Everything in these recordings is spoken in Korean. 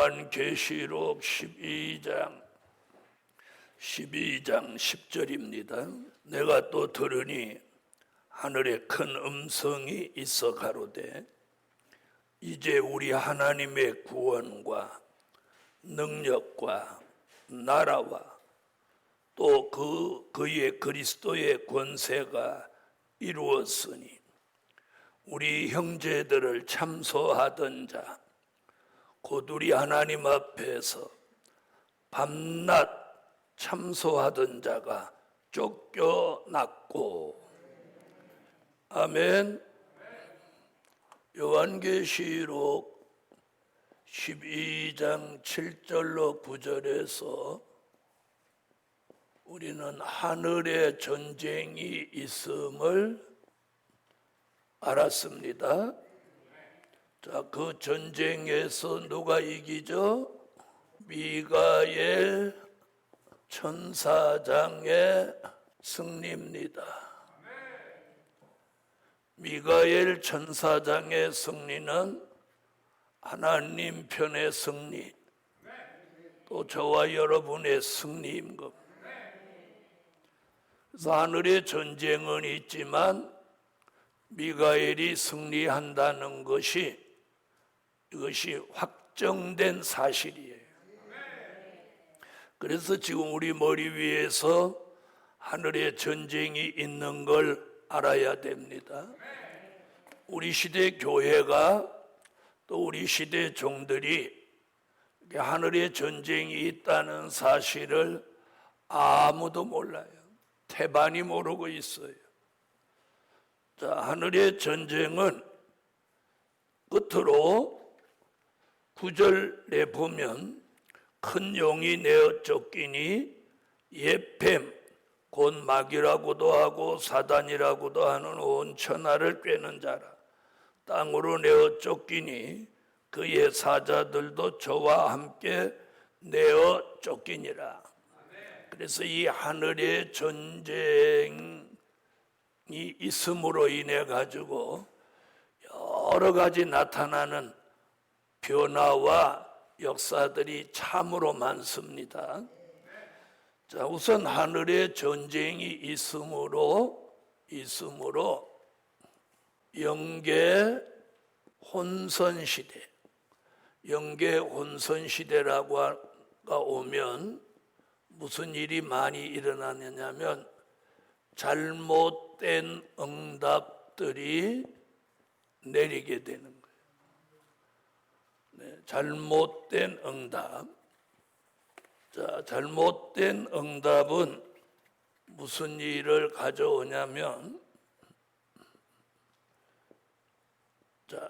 요한계시록 12장 10절입니다. 내가 또 들으니 하늘에 큰 음성이 있어 가로되 이제 우리 하나님의 구원과 능력과 나라와 또 그의 그리스도의 권세가 이루었으니 우리 형제들을 참소하던 자 곧 우리 하나님 앞에서 밤낮 참소하던 자가 쫓겨났고. 아멘. 요한계시록 12장 7절로 9절에서 우리는 하늘에 전쟁이 있음을 알았습니다. 자, 그 전쟁에서 누가 이기죠? 미가엘 천사장의 승리입니다. 미가엘 천사장의 승리는 하나님 편의 승리, 또 저와 여러분의 승리인 겁니다. 그래서 하늘의 전쟁은 있지만 미가엘이 승리한다는 것이 이것이 확정된 사실이에요. 그래서 지금 우리 머리 위에서 하늘의 전쟁이 있는 걸 알아야 됩니다. 우리 시대 교회가 또 우리 시대 종들이 하늘의 전쟁이 있다는 사실을 아무도 몰라요. 태반이 모르고 있어요. 자, 하늘의 전쟁은 끝으로 9절에 보면 큰 용이 내어 쫓기니 옛뱀 곧 마귀라고도 하고 사단이라고도 하는 온 천하를 꿰는 자라 땅으로 내어 쫓기니 그의 사자들도 저와 함께 내어 쫓기니라. 그래서 이 하늘의 전쟁이 있음으로 인해 가지고 여러 가지 나타나는 변화와 역사들이 참으로 많습니다. 자, 우선 하늘의 전쟁이 있음으로 영계 혼선 시대, 영계 혼선 시대라고 오면 무슨 일이 많이 일어나느냐면 잘못된 응답들이 내리게 되는 거예요. 네, 잘못된 응답. 자, 잘못된 응답은 무슨 일을 가져오냐면, 자,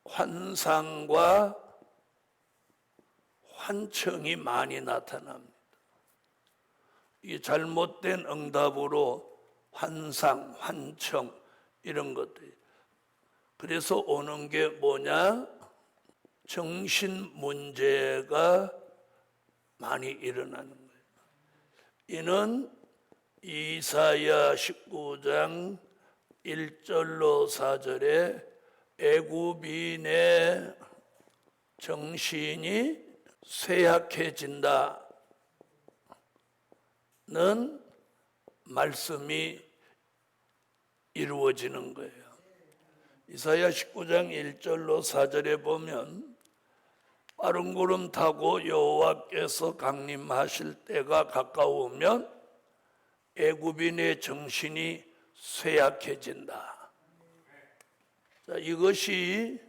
환상과 환청이 많이 나타납니다. 이 잘못된 응답으로 환상, 환청 이런 것들. 그래서 오는 게 뭐냐? 정신 문제가 많이 일어나는 거예요. 이는 이사야 19장 1절로 4절에 애굽인의 정신이 쇠약해진다는 말씀이 이루어지는 거예요. 이사야 19장 1절로 4절에 보면 빠른 구름 타고 여호와께서 강림하실 때가 가까우면 애굽인의 정신이 쇠약해진다. 자, 이것이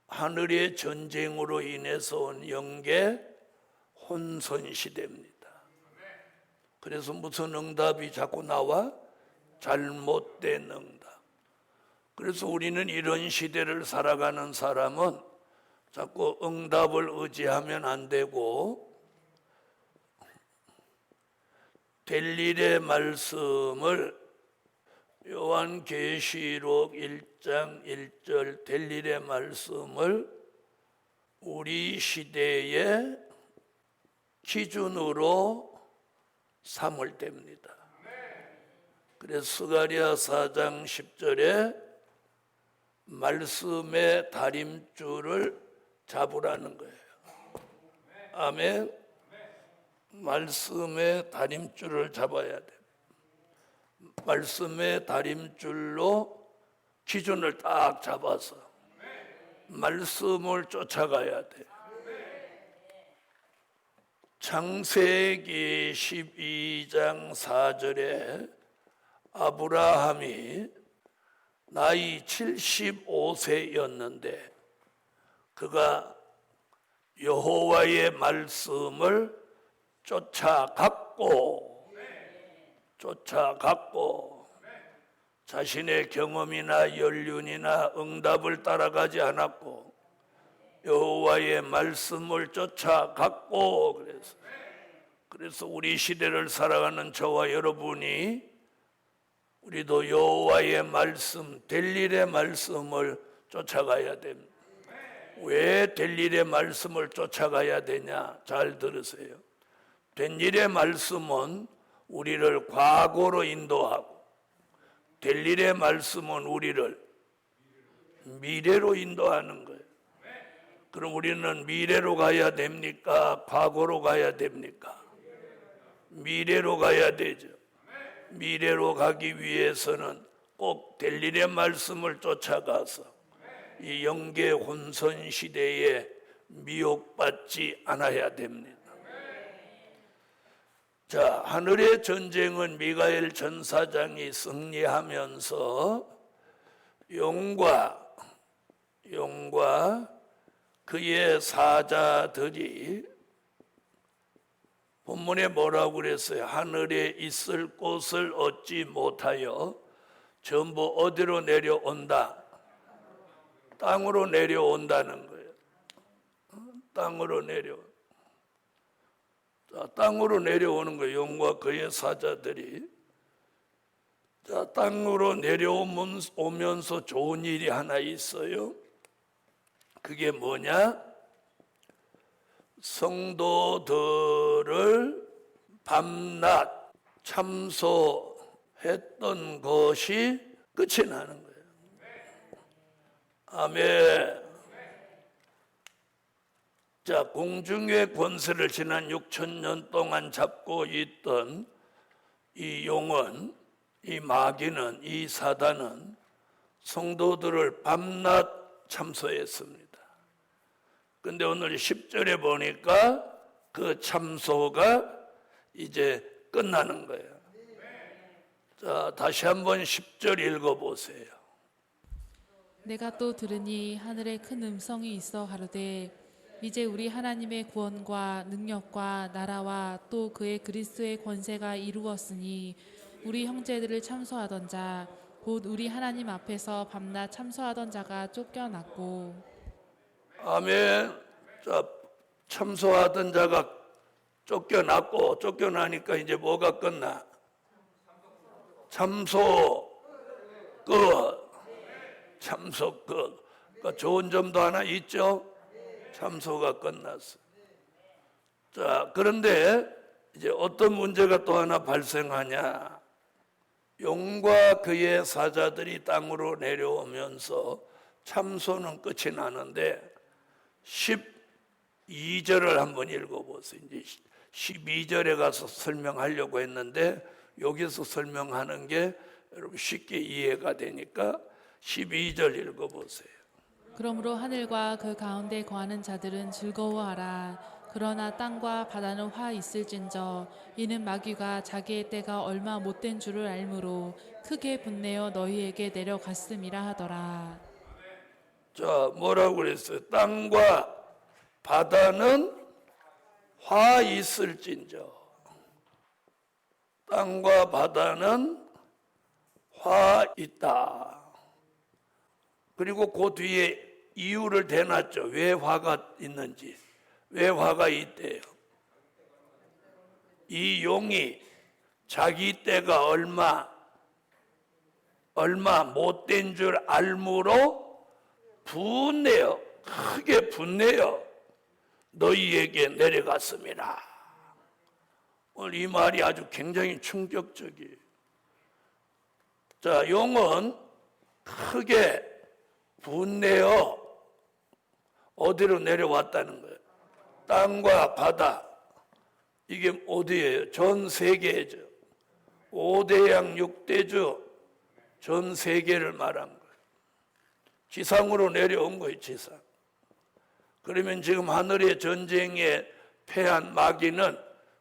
하늘의 전쟁으로 인해서 온 영계 혼선 시대입니다. 그래서 무슨 응답이 자꾸 나와? 잘못된 응답. 그래서 우리는 이런 시대를 살아가는 사람은 자꾸 응답을 의지하면 안 되고 될 일의 말씀을 요한계시록 1장 1절 될 일의 말씀을 우리 시대의 기준으로 삼을 때입니다. 그래서 스가랴 4장 10절에 말씀의 다림줄을 잡으라는 거예요. 아멘. 말씀의 다림줄을 잡아야 돼. 말씀의 다림줄로 기준을 딱 잡아서 말씀을 쫓아가야 돼. 창세기 12장 4절에 아브라함이 나이 75세였는데 그가 여호와의 말씀을 쫓아갔고 자신의 경험이나 연륜이나 응답을 따라가지 않았고 여호와의 말씀을 쫓아갔고 그래서 우리 시대를 살아가는 저와 여러분이 우리도 여호와의 말씀, 될 일의 말씀을 쫓아가야 됩니다. 왜 될 일의 말씀을 쫓아가야 되냐? 잘 들으세요. 된 일의 말씀은 우리를 과거로 인도하고 될 일의 말씀은 우리를 미래로 인도하는 거예요. 그럼 우리는 미래로 가야 됩니까? 과거로 가야 됩니까? 미래로 가야 되죠. 미래로 가기 위해서는 꼭 될 일의 말씀을 쫓아가서 이 영계 혼선 시대에 미혹받지 않아야 됩니다. 자, 하늘의 전쟁은 미가엘 전사장이 승리하면서 용과 그의 사자들이 본문에 뭐라고 그랬어요? 하늘에 있을 곳을 얻지 못하여 전부 어디로 내려온다? 땅으로 내려온다는 거예요. 땅으로 내려오는 거예요. 용과 그의 사자들이. 자, 땅으로 내려오면서 좋은 일이 하나 있어요. 그게 뭐냐? 성도들을 밤낮 참소했던 것이 끝이 나는 거예요. 아멘. 자, 공중의 권세를 지난 6,000년 동안 잡고 있던 이 용은, 이 마귀는, 이 사단은 성도들을 밤낮 참소했습니다. 근데 오늘 10절에 보니까 그 참소가 이제 끝나는 거예요. 자, 다시 한번 10절 읽어보세요. 내가 또 들으니 하늘에 큰 음성이 있어 가로되 이제 우리 하나님의 구원과 능력과 나라와 또 그의 그리스도의 권세가 이루었으니 우리 형제들을 참소하던 자 곧 우리 하나님 앞에서 밤낮 참소하던 자가 쫓겨났고. 아멘. 자, 참소하던 자가 쫓겨나니까 이제 뭐가 끝나? 참소 끝. 참소 끝. 그러니까 좋은 점도 하나 있죠. 참소가 끝났어. 자, 그런데 이제 어떤 문제가 또 하나 발생하냐? 용과 그의 사자들이 땅으로 내려오면서 참소는 끝이 나는데 12절을 한번 읽어보세요. 이제 12절에 가서 설명하려고 했는데 여기서 설명하는 게 여러분 쉽게 이해가 되니까 12절 읽어보세요. 그러므로 하늘과 그 가운데 거하는 자들은 즐거워하라. 그러나 땅과 바다는 화 있을진저 이는 마귀가 자기의 때가 얼마 못된 줄을 알므로 크게 분내어 너희에게 내려갔음이라 하더라. 자, 뭐라고 그랬어요? 땅과 바다는 화 있을진저. 땅과 바다는 화 있다. 그리고 그 뒤에 이유를 대놨죠. 왜 화가 있는지. 왜 화가 있대요? 이 용이 자기 때가 얼마 못된 줄 알므로 분내요. 크게 분내요. 너희에게 내려갔습니다. 오늘 이 말이 아주 굉장히 충격적이에요. 자, 용은 크게 분내어 어디로 내려왔다는 거예요? 땅과 바다, 이게 어디예요? 전 세계죠. 5대양 6대주 전 세계를 말한 거예요. 지상으로 내려온 거예요, 지상. 그러면 지금 하늘의 전쟁에 패한 마귀는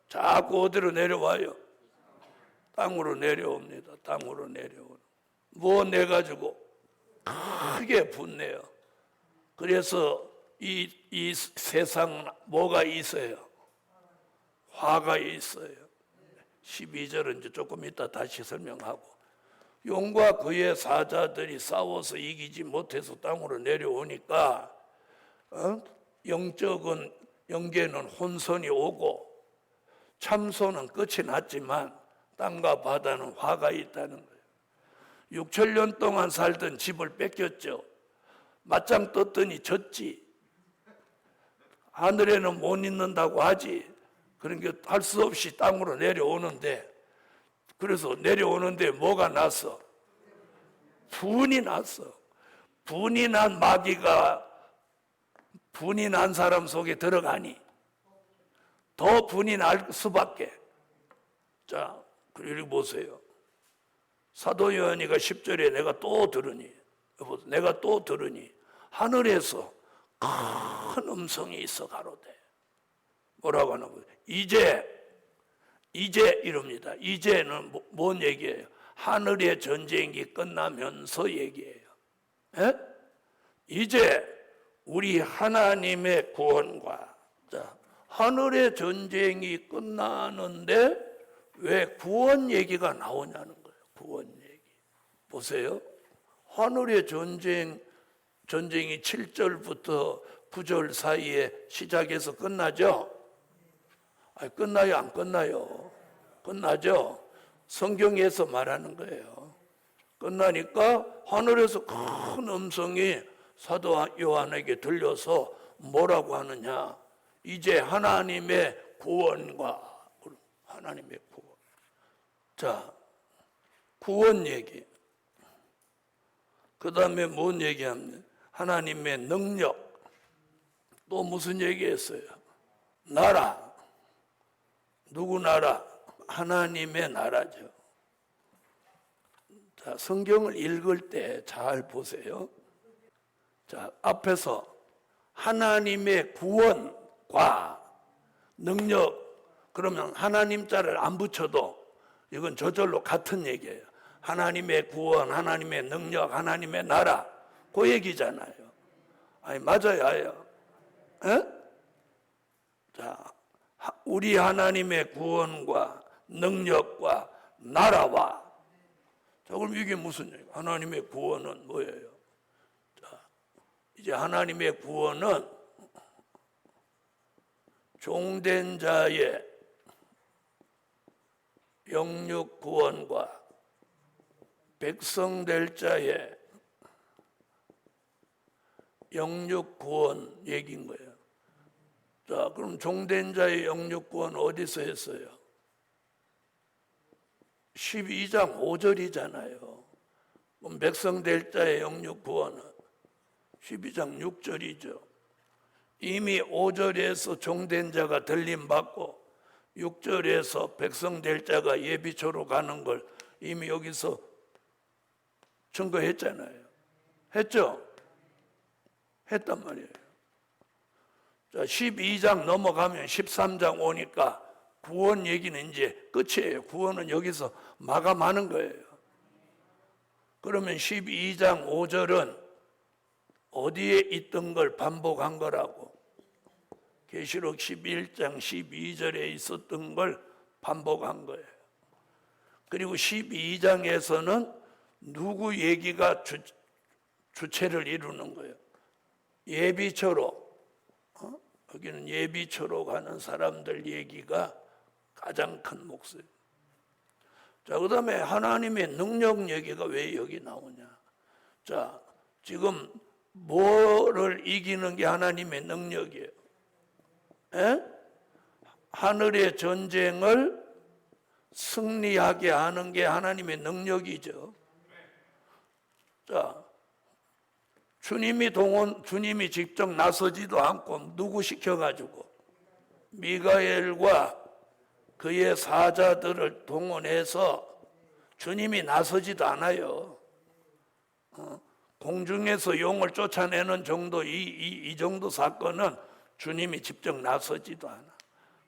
자꾸 어디로 내려와요? 땅으로 내려옵니다. 땅으로 내려오는. 뭐 내가지고 크게 분내요. 그래서 이 세상 뭐가 있어요? 화가 있어요. 12절은 이제 조금 이따 다시 설명하고, 용과 그의 사자들이 싸워서 이기지 못해서 땅으로 내려오니까 영적인 영계는 혼선이 오고 참소는 끝이 났지만 땅과 바다는 화가 있다는 거예요. 6천년 동안 살던 집을 뺏겼죠. 맞짱 떴더니 졌지. 하늘에는 못 있는다고 하지. 그러니까 할 수 없이 땅으로 내려오는데, 그래서 내려오는데 뭐가 났어? 분이 났어. 분이 난 마귀가 분이 난 사람 속에 들어가니 더 분이 날 수밖에. 자, 그리고 보세요. 사도 요한이가 10절에 내가 또 들으니 하늘에서 큰 음성이 있어 가로되, 뭐라고 하나 보세요. 이제 이럽니다. 이제는 뭔 얘기예요? 하늘의 전쟁이 끝나면서 얘기해요. 에? 이제 우리 하나님의 구원과, 자, 하늘의 전쟁이 끝나는데 왜 구원 얘기가 나오냐는 거예요. 구원 얘기. 보세요. 하늘의 전쟁이 7절부터 9절 사이에 시작해서 끝나죠? 아니, 끝나요? 안 끝나요? 끝나죠? 성경에서 말하는 거예요. 끝나니까 하늘에서 큰 음성이 사도 요한에게 들려서 뭐라고 하느냐? 이제 하나님의 구원과, 하나님의 구원. 자, 구원 얘기. 그 다음에 뭔 얘기합니까? 하나님의 능력. 또 무슨 얘기했어요? 나라. 누구 나라? 하나님의 나라죠. 자, 성경을 읽을 때 잘 보세요. 자, 앞에서 하나님의 구원과 능력, 그러면 하나님 자를 안 붙여도 이건 저절로 같은 얘기예요. 하나님의 구원, 하나님의 능력, 하나님의 나라, 그 얘기잖아요. 아니, 맞아요. 에? 자, 우리 하나님의 구원과 능력과 나라와, 자, 그럼 이게 무슨 얘기예요? 하나님의 구원은 뭐예요? 자, 이제 하나님의 구원은 종된 자의 영육 구원과 백성될 자의 영육 구원 얘기인 거예요. 자, 그럼 종된 자의 영육 구원 어디서 했어요? 12장 5절이잖아요. 그럼 백성될 자의 영육 구원은 12장 6절이죠. 이미 5절에서 종된 자가 들림받고 6절에서 백성될 자가 예비초로 가는 걸 이미 여기서 증거했잖아요. 했죠? 했단 말이에요. 자, 12장 넘어가면 13장 오니까 구원 얘기는 이제 끝이에요. 구원은 여기서 마감하는 거예요. 그러면 12장 5절은 어디에 있던 걸 반복한 거라고? 계시록 11장 12절에 있었던 걸 반복한 거예요. 그리고 12장에서는 누구 얘기가 주체를 이루는 거예요? 예비초로, 여기는 예비초로 가는 사람들 얘기가 가장 큰 목소리. 자, 그 다음에 하나님의 능력 얘기가 왜 여기 나오냐? 자, 지금 뭐를 이기는 게 하나님의 능력이에요? 에? 하늘의 전쟁을 승리하게 하는 게 하나님의 능력이죠. 자, 주님이 직접 나서지도 않고 누구 시켜가지고 미가엘과 그의 사자들을 동원해서 주님이 나서지도 않아요. 공중에서 용을 쫓아내는 정도 이 정도 사건은 주님이 직접 나서지도 않아.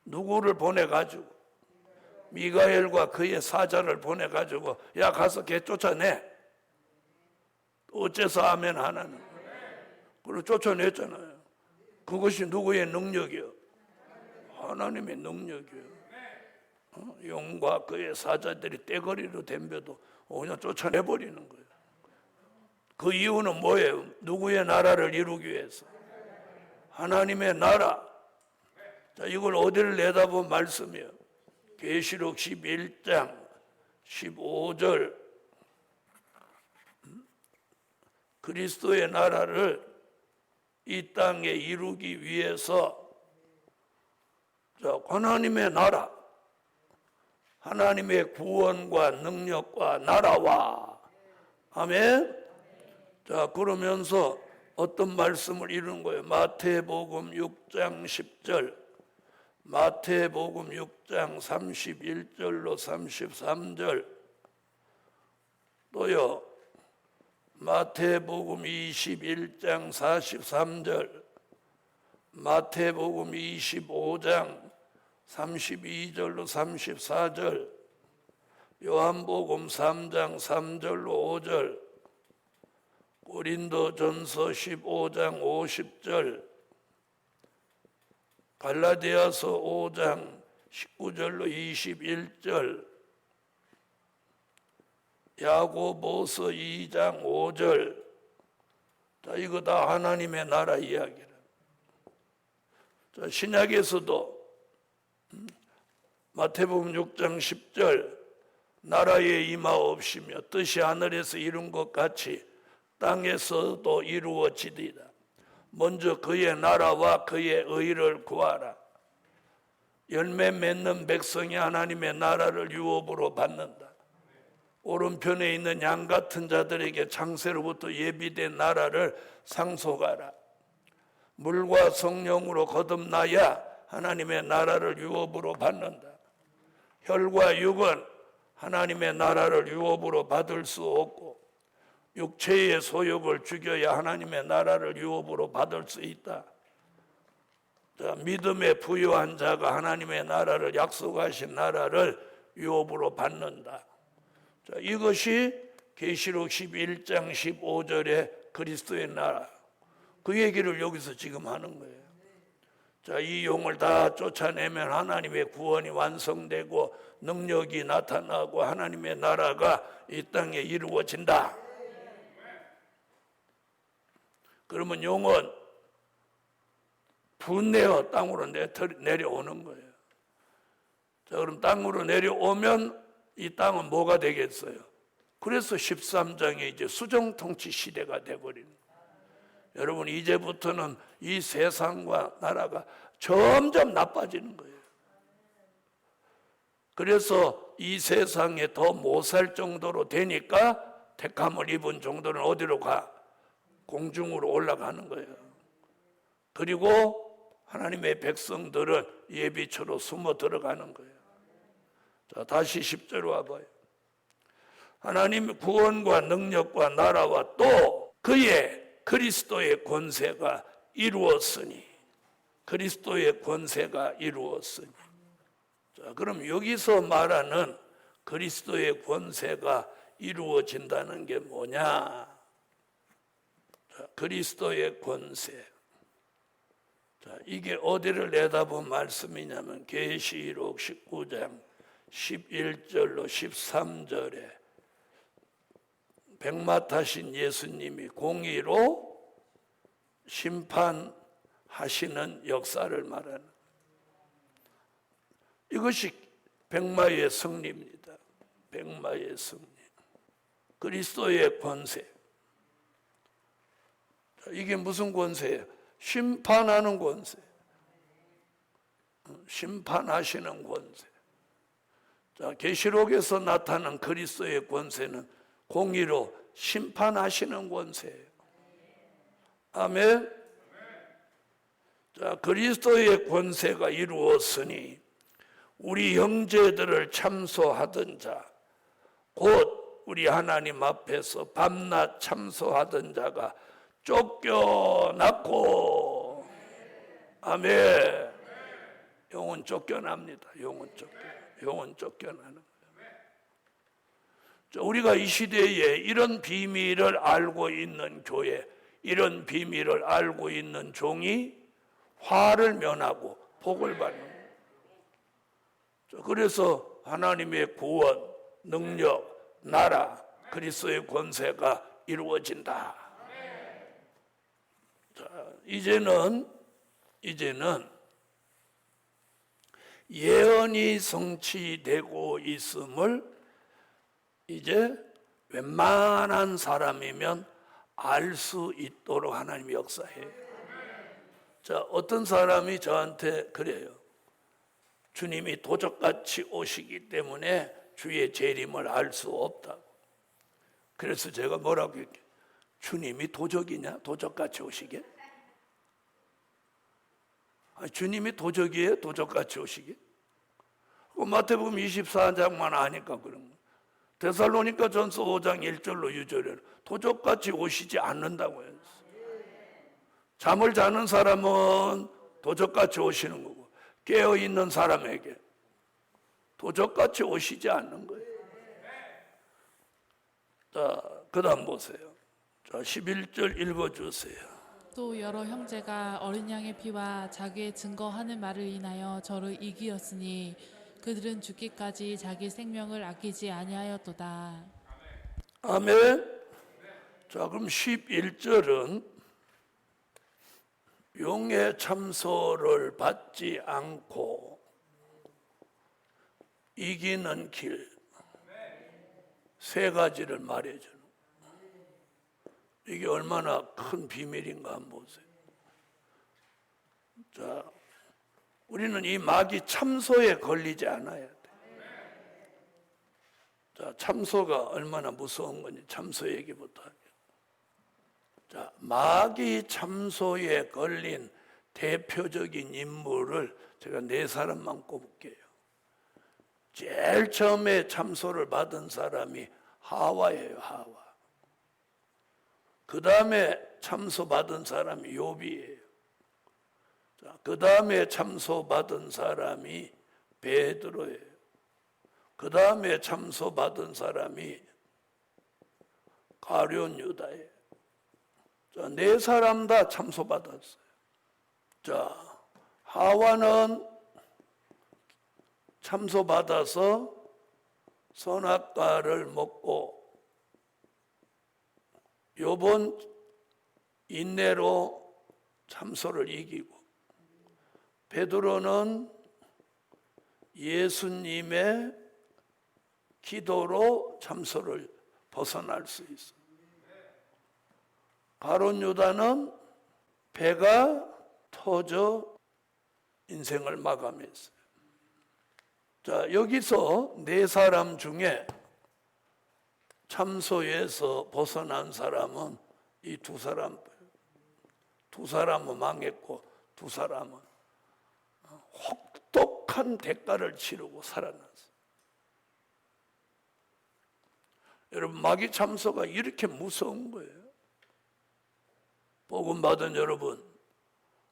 누구를 보내가지고 미가엘과 그의 사자를 보내가지고 야 가서 걔 쫓아내. 어째서 아멘 하나는. 그리고 쫓아냈잖아요. 그것이 누구의 능력이요? 하나님의 능력이요. 용과 그의 사자들이 떼거리로 덤벼도 그냥 쫓아내버리는 거예요. 그 이유는 뭐예요? 누구의 나라를 이루기 위해서? 하나님의 나라. 자, 이걸 어디를 내다본 말씀이요? 계시록 11장 15절. 그리스도의 나라를 이 땅에 이루기 위해서 하나님의 나라, 하나님의 구원과 능력과 나라와 아멘. 자, 그러면서 어떤 말씀을 이루는 거예요? 마태복음 6장 10절, 마태복음 6장 31절로 33절, 또요 마태복음 21장 43절, 마태복음 25장 32절로 34절, 요한복음 3장 3절로 5절, 고린도전서 15장 50절, 갈라디아서 5장 19절로 21절, 야고보서 2장 5절. 자, 이거 다 하나님의 나라 이야기라. 자, 신약에서도 마태복음 6장 10절, 나라에 임하옵시며 뜻이 하늘에서 이룬 것 같이 땅에서도 이루어지리라. 먼저 그의 나라와 그의 의를 구하라. 열매 맺는 백성이 하나님의 나라를 유업으로 받는다. 오른편에 있는 양 같은 자들에게 창세로부터 예비된 나라를 상속하라. 물과 성령으로 거듭나야 하나님의 나라를 유업으로 받는다. 혈과 육은 하나님의 나라를 유업으로 받을 수 없고 육체의 소욕을 죽여야 하나님의 나라를 유업으로 받을 수 있다. 자, 믿음에 부유한 자가 하나님의 나라를 약속하신 나라를 유업으로 받는다. 자, 이것이 계시록 11장 15절의 그리스도의 나라. 그 얘기를 여기서 지금 하는 거예요. 자, 이 용을 다 쫓아내면 하나님의 구원이 완성되고 능력이 나타나고 하나님의 나라가 이 땅에 이루어진다. 그러면 용은 분내어 땅으로 내려오는 거예요. 자, 그럼 땅으로 내려오면 이 땅은 뭐가 되겠어요? 그래서 13장에 이제 수정통치 시대가 돼버리는 거예요. 여러분, 이제부터는 이 세상과 나라가 점점 나빠지는 거예요. 그래서 이 세상에 더 못 살 정도로 되니까 택함을 입은 정도는 어디로 가? 공중으로 올라가는 거예요. 그리고 하나님의 백성들은 예비처로 숨어 들어가는 거예요. 자, 다시 10절 와봐요. 하나님의 구원과 능력과 나라와 또 그의 그리스도의 권세가 이루었으니, 그리스도의 권세가 이루었으니. 자, 그럼 여기서 말하는 그리스도의 권세가 이루어진다는 게 뭐냐? 자, 그리스도의 권세. 자, 이게 어디를 내다본 말씀이냐면 계시록 19장 11절로 13절에 백마 타신 예수님이 공의로 심판하시는 역사를 말하는, 이것이 백마의 승리입니다. 백마의 승리. 그리스도의 권세. 자, 이게 무슨 권세예요? 심판하는 권세. 심판하시는 권세. 자, 계시록에서 나타난 그리스도의 권세는 공의로 심판하시는 권세예요. 아멘. 자, 그리스도의 권세가 이루었으니 우리 형제들을 참소하던 자, 곧 우리 하나님 앞에서 밤낮 참소하던 자가 쫓겨났고, 아멘. 영혼 쫓겨납니다. 영혼 쫓겨나는 거예요. 우리가 이 시대에 이런 비밀을 알고 있는 교회, 이런 비밀을 알고 있는 종이 화를 면하고 복을 받는 거예요. 그래서 하나님의 구원, 능력, 나라, 그리스도의 권세가 이루어진다. 자, 이제는 예언이 성취되고 있음을 이제 웬만한 사람이면 알 수 있도록 하나님이 역사해요. 자, 어떤 사람이 저한테 그래요. 주님이 도적같이 오시기 때문에 주의 재림을 알 수 없다고. 그래서 제가 뭐라고 했게? 주님이 도적이냐? 도적같이 오시게? 아니, 주님이 도적이에요? 도적같이 오시게? 마태복음 24장만 아니까 그런 거예요. 데살로니가 전서 5장 1절로 2절에 도적같이 오시지 않는다고 했어요. 잠을 자는 사람은 도적같이 오시는 거고, 깨어있는 사람에게 도적같이 오시지 않는 거예요. 자, 그 다음 보세요. 자, 11절 읽어주세요. 또 여러 형제가 어린 양의 피와 자기의 증거하는 말을 인하여 저를 이기었으니 그들은 죽기까지 자기 생명을 아끼지 아니하였도다. 아멘. 자, 그럼 11절은 용의 참소를 받지 않고 이기는 길 세 가지를 말해주는. 이게 얼마나 큰 비밀인가 한번 보세요. 자, 우리는 이 마귀 참소에 걸리지 않아야 돼. 자, 참소가 얼마나 무서운 건지 참소 얘기부터 할게요. 자, 마귀 참소에 걸린 대표적인 인물을 제가 4사람만 꼽을게요. 제일 처음에 참소를 받은 사람이 하와예요, 하와. 그 다음에 참소받은 사람이 욥이에요. 그 다음에 참소받은 사람이 베드로예요. 그 다음에 참소받은 사람이 가룟 유다예요. 자, 4사람 다 참소받았어요. 자, 하와는 참소받아서 선악과를 먹고, 욥은 인내로 참소를 이기고, 베드로는 예수님의 기도로 참소를 벗어날 수 있어요. 가룟 유다는 배가 터져 인생을 마감했어요. 자, 여기서 4사람 중에 참소에서 벗어난 사람은 이 2사람. 2사람은 망했고 2사람은 혹독한 대가를 치르고 살아났어요. 여러분, 마귀 참소가 이렇게 무서운 거예요. 복음 받은 여러분,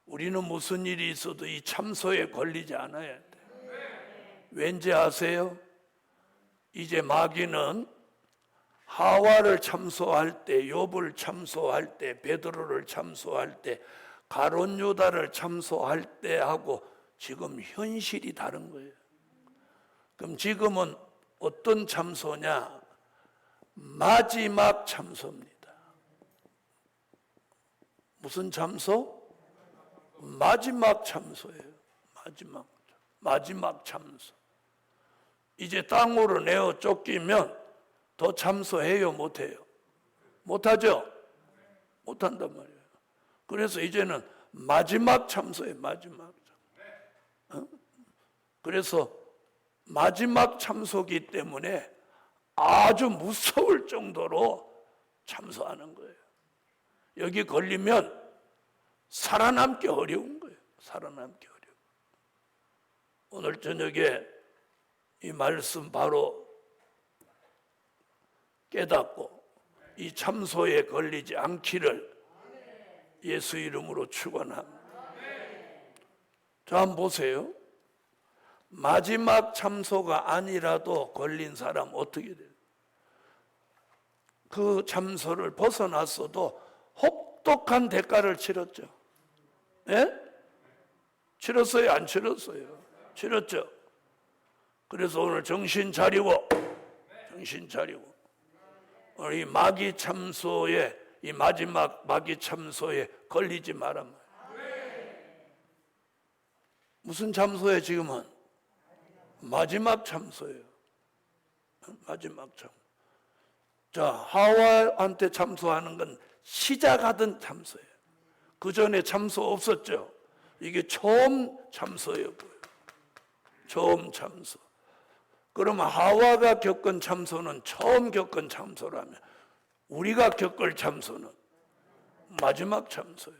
우리는 무슨 일이 있어도 이 참소에 걸리지 않아야 돼. 왠지 아세요? 이제 마귀는 하와를 참소할 때, 욥을 참소할 때, 베드로를 참소할 때, 가룟 유다를 참소할 때 하고 지금 현실이 다른 거예요. 그럼 지금은 어떤 참소냐? 마지막 참소입니다. 무슨 참소? 마지막 참소예요. 마지막 참소. 이제 땅으로 내어 쫓기면 더 참소해요, 못해요? 못하죠? 못한단 말이에요. 그래서 이제는 마지막 참소예요, 마지막 참소. 그래서 마지막 참소기 때문에 아주 무서울 정도로 참소하는 거예요. 여기 걸리면 살아남기 어려운 거예요. 살아남기 어려워. 오늘 저녁에 이 말씀 바로 깨닫고 이 참소에 걸리지 않기를 예수 이름으로 축원합니다. 자, 한번 보세요. 마지막 참소가 아니라도 걸린 사람 어떻게 돼요? 그 참소를 벗어났어도 혹독한 대가를 치렀죠. 예? 치렀어요? 안 치렀어요? 치렀죠. 그래서 오늘 정신 차리고 오늘 이 마귀 참소에, 이 마지막 마귀 참소에 걸리지 말란 말이에요. 무슨 참소에 지금은? 마지막 참소예요. 마지막 참. 자, 하와한테 참소하는 건 시작하던 참소예요. 그 전에 참소 없었죠. 이게 처음 참소였고요. 처음 참소. 그러면 하와가 겪은 참소는 처음 겪은 참소라면 우리가 겪을 참소는 마지막 참소예요.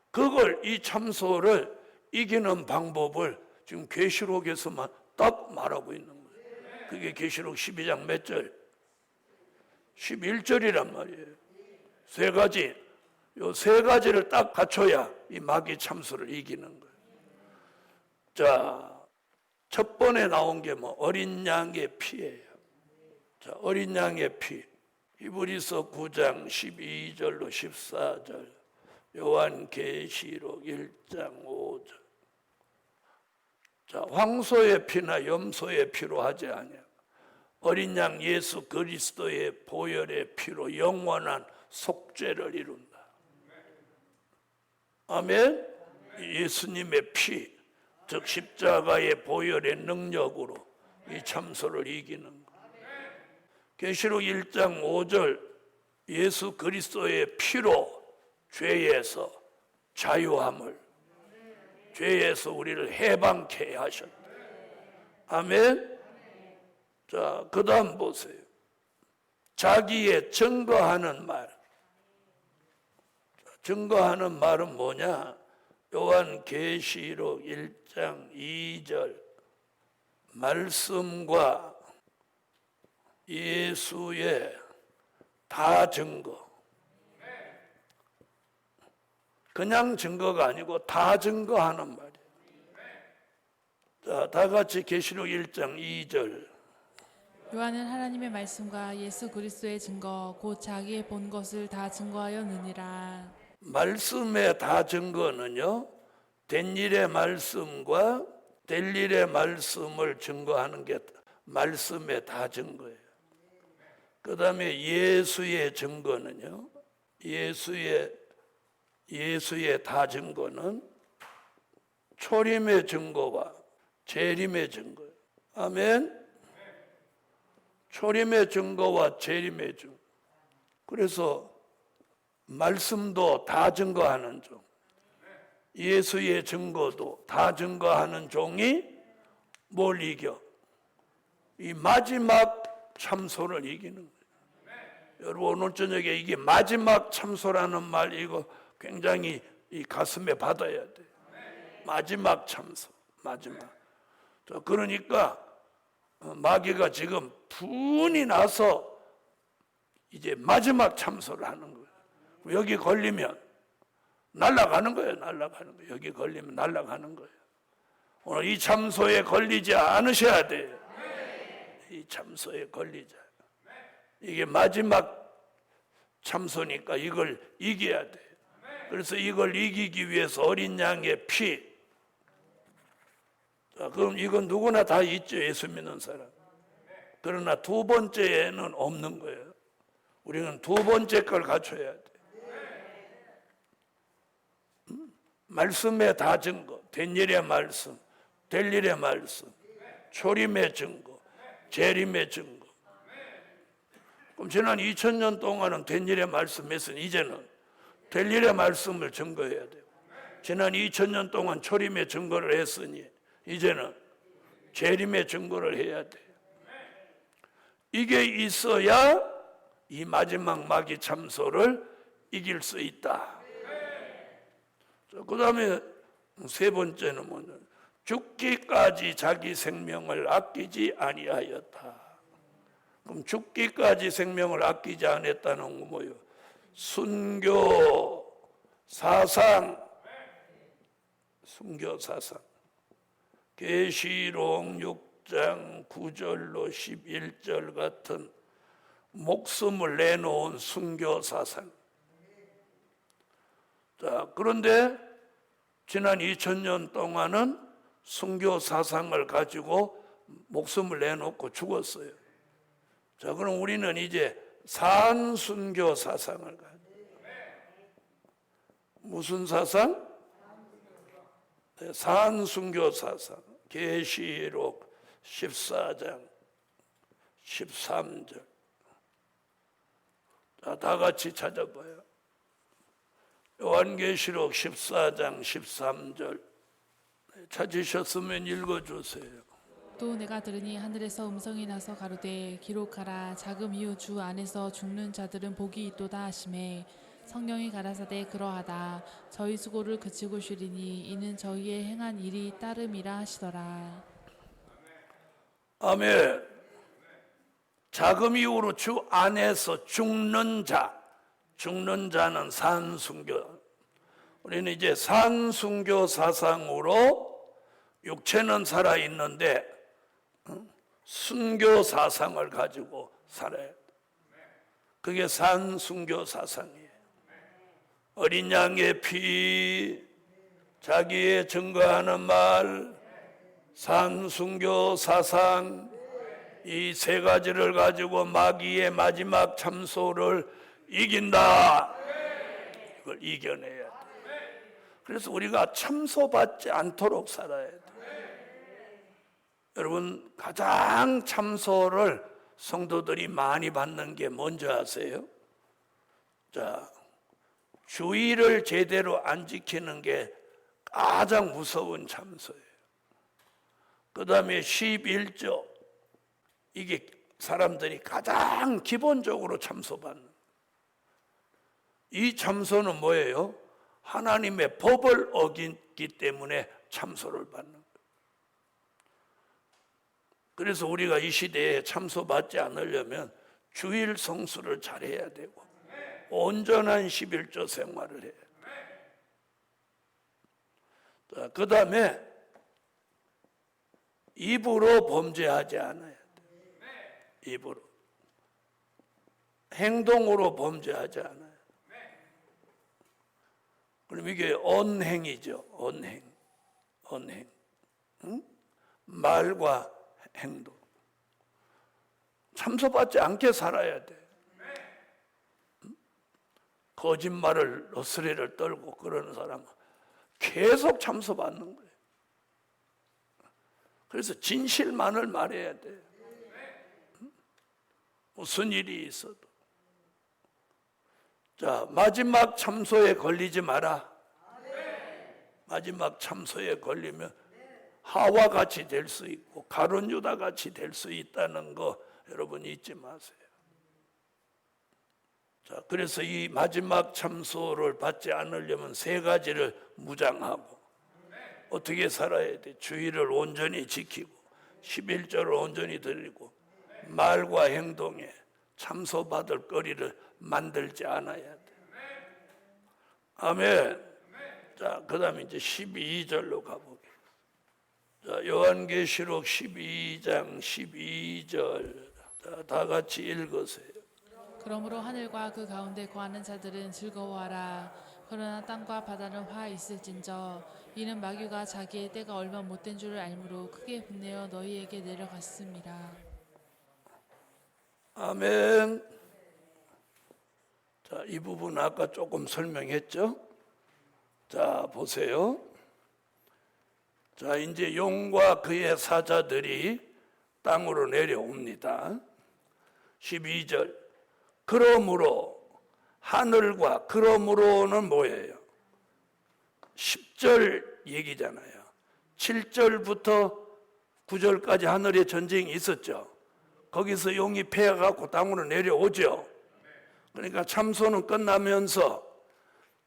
그걸, 이 참소를 이기는 방법을 지금 계시록에서만 딱 말하고 있는 거예요. 그게 계시록 12장 몇 절? 11절이란 말이에요. 세 가지. 요 세 가지를 딱 갖춰야 이 마귀 참소를 이기는 거예요. 자, 첫 번에 나온 게 뭐? 어린 양의 피예요. 자, 어린 양의 피. 히브리서 9장 12절로 14절. 요한계시록 1장 5절. 자, 황소의 피나 염소의 피로 하지 아니야. 어린 양 예수 그리스도의 보혈의 피로 영원한 속죄를 이룬다. 아멘. 예수님의 피, 즉 십자가의 보혈의 능력으로 이 참소를 이기는 것. 계시록 1장 5절, 예수 그리스도의 피로 죄에서 자유함을, 죄에서 우리를 해방케 하셨다. 아멘. 자, 그 다음 보세요. 자기의 증거하는 말. 증거하는 말은 뭐냐? 요한계시록 1장 2절. 말씀과 예수의 다 증거. 그냥 증거가 아니고 다 증거하는 말이에요. 자, 다 같이 계시록 1장 2절. 요한은 하나님의 말씀과 예수 그리스도의 증거 곧 자기의 본 것을 다 증거하였느니라. 말씀의 다 증거는요, 된 일의 말씀과 될 일의 말씀을 증거하는 게 말씀의 다 증거예요. 그 다음에 예수의 증거는요, 예수의 다 증거는 초림의 증거와 재림의 증거예요. 아멘. 초림의 증거와 재림의 증거. 그래서 말씀도 다 증거하는 종, 예수의 증거도 다 증거하는 종이 뭘 이겨? 이 마지막 참소를 이기는 거예요. 여러분, 오늘 저녁에 이게 마지막 참소라는 말, 이거 굉장히 이 가슴에 받아야 돼요. 마지막 참소, 마지막. 자, 그러니까 마귀가 지금 분이 나서 이제 마지막 참소를 하는 거예요. 여기 걸리면 날아가는 거예요. 날아가는 거예요. 여기 걸리면 날아가는 거예요. 오늘 이 참소에 걸리지 않으셔야 돼요. 이 참소에 걸리자. 이게 마지막 참소니까 이걸 이겨야 돼요. 그래서 이걸 이기기 위해서 어린 양의 피. 자, 그럼 이건 누구나 다 있죠. 예수 믿는 사람. 그러나 두 번째에는 없는 거예요. 우리는 두 번째 걸 갖춰야 돼. 말씀의 다 증거, 된 일의 말씀, 될 일의 말씀, 초림의 증거, 재림의 증거. 그럼 지난 2000년 동안은 된 일의 말씀 했으니 이제는 될 일의 말씀을 증거해야 돼요. 지난 2000년 동안 초림의 증거를 했으니 이제는 재림의 증거를 해야 돼요. 이게 있어야 이 마지막 마귀 참소를 이길 수 있다. 그 다음에 세 번째는 뭐냐? 죽기까지 자기 생명을 아끼지 아니하였다. 그럼 죽기까지 생명을 아끼지 않았다는 건 뭐예요? 순교 사상. 순교 사상. 계시록 6장 9절로 11절 같은 목숨을 내놓은 순교 사상. 자, 그런데 지난 2000년 동안은 순교 사상을 가지고 목숨을 내놓고 죽었어요. 자, 그럼 우리는 이제 산순교 사상을 가지고. 무슨 사상? 네, 산순교 사상. 계시록 14장 13절. 자, 다 같이 찾아봐요. 요한계시록 14장 13절. 찾으셨으면 읽어주세요. 또 내가 들으니 하늘에서 음성이 나서 가로되 기록하라. 자금 이후 주 안에서 죽는 자들은 복이 있도다 하시매 성령이 가라사대 그러하다. 저희 수고를 그치고 쉬리니 이는 저희의 행한 일이 따름이라 하시더라. 아멘. 자금 이후로 주 안에서 죽는 자, 죽는 자는 산순교. 우리는 이제 산순교 사상으로 육체는 살아있는데 순교 사상을 가지고 살아야 돼. 그게 산순교 사상이에요. 어린 양의 피, 자기의 증거하는 말, 산순교 사상, 이 세 가지를 가지고 마귀의 마지막 참소를 이긴다. 이걸 이겨내야 돼. 그래서 우리가 참소받지 않도록 살아야 돼. 여러분, 가장 참소를 성도들이 많이 받는 게 뭔지 아세요? 자, 주의를 제대로 안 지키는 게 가장 무서운 참소예요. 그 다음에 11조, 이게 사람들이 가장 기본적으로 참소받는. 이 참소는 뭐예요? 하나님의 법을 어겼기 때문에 참소를 받는 거예요. 그래서 우리가 이 시대에 참소받지 않으려면 주일 성수를 잘해야 되고 온전한 11조 생활을 해야 돼요. 그 다음에 입으로 범죄하지 않아야 돼요. 입으로. 행동으로 범죄하지 않아요. 그럼 이게 언행이죠. 언행. 응? 말과 행동. 참소받지 않게 살아야 돼. 거짓말을 너스레를 떨고 그러는 사람은 계속 참소받는 거예요. 그래서 진실만을 말해야 돼. 무슨 일이 있어도. 자, 마지막 참소에 걸리지 마라. 마지막 참소에 걸리면 하와 같이 될 수 있고 가룟 유다 같이 될 수 있다는 거 여러분 잊지 마세요. 자, 그래서 이 마지막 참소를 받지 않으려면 세 가지를 무장하고 어떻게 살아야 돼? 주의를 온전히 지키고 11조를 온전히 드리고 말과 행동에 참소받을 거리를 만들지 않아야 돼. 아멘. 자, 그 다음에 이제 12절로 가보게. 자, 요한계시록 12장 12절. 자, 다 같이 읽으세요. 그러므로 하늘과 그 가운데 거하는 자들은 즐거워하라. 그러나 땅과 바다는 화 있을진저 이는 마귀가 자기의 때가 얼마 못된 줄을 알므로 크게 분내어 너희에게 내려갔습니다. 아멘. 자, 이 부분 아까 조금 설명했죠? 자, 보세요. 자, 이제 용과 그의 사자들이 땅으로 내려옵니다. 12절. 그러므로 하늘과 그러므로는 뭐예요? 10절 얘기잖아요. 7절부터 9절까지 하늘에 전쟁이 있었죠. 거기서 용이 패해갖고 땅으로 내려오죠. 그러니까 참소는 끝나면서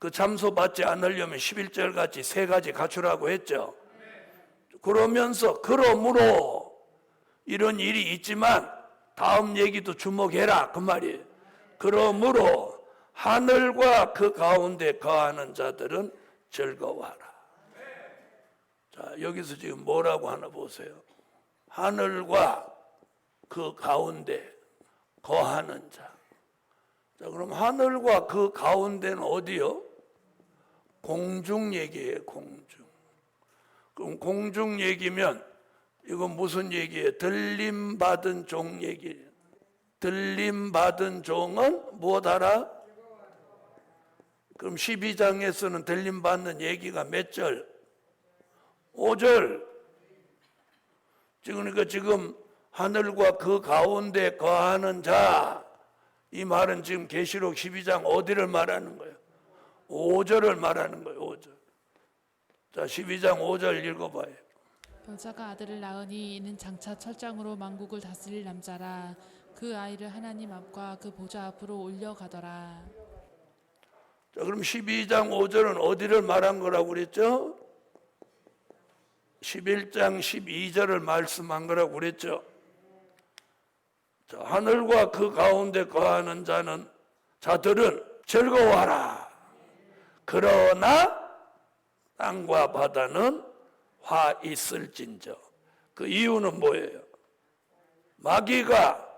그 참소 받지 않으려면 11절 같이 세 가지 갖추라고 했죠. 그러면서 그러므로 이런 일이 있지만 다음 얘기도 주목해라 그 말이에요. 그러므로 하늘과 그 가운데 거하는 자들은 즐거워하라. 자, 여기서 지금 뭐라고 하나 보세요. 하늘과 그 가운데 거하는 자. 자, 그럼 하늘과 그 가운데는 어디요? 공중 얘기예요, 공중. 그럼 공중 얘기면 이건 무슨 얘기예요? 들림받은 종 얘기예요. 들림받은 종은 무엇하라? 그럼 12장에서는 들림받는 얘기가 몇 절? 5절. 그러니까 지금 하늘과 그 가운데 거하는 자, 이 말은 지금 계시록 12장 어디를 말하는 거예요? 5절을 말하는 거예요. 5절. 자, 12장 5절 읽어봐요. 여자가 아들을 낳으니 이는 장차 철장으로 만국을 다스릴 남자라. 그 아이를 하나님 앞과 그 보좌 앞으로 올려가더라. 자, 그럼 12장 5절은 어디를 말한 거라고 그랬죠? 11장 12절을 말씀한 거라고 그랬죠. 자, 하늘과 그 가운데 거하는 자들은 즐거워하라. 그러나 땅과 바다는 화 있을진저. 그 이유는 뭐예요? 마귀가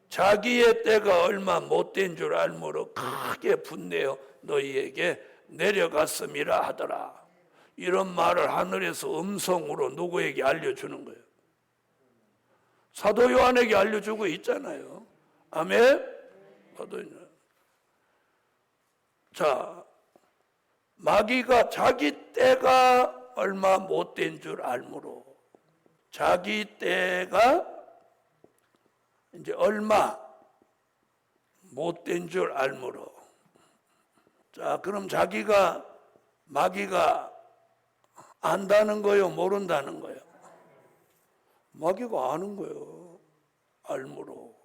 자기의 때가 얼마 못된 줄 알므로 크게 분내어 너희에게 내려갔음이라 하더라. 이런 말을 하늘에서 음성으로 누구에게 알려주는 거예요? 사도 요한에게 알려주고 있잖아요. 아멘? 자, 마귀가 자기 때가 얼마 못된 줄 알므로, 자기 때가 이제 얼마 못된 줄 알므로. 자, 그럼 마귀가 안다는 거요, 모른다는 거요? 마귀가 아는 거예요. 알므로.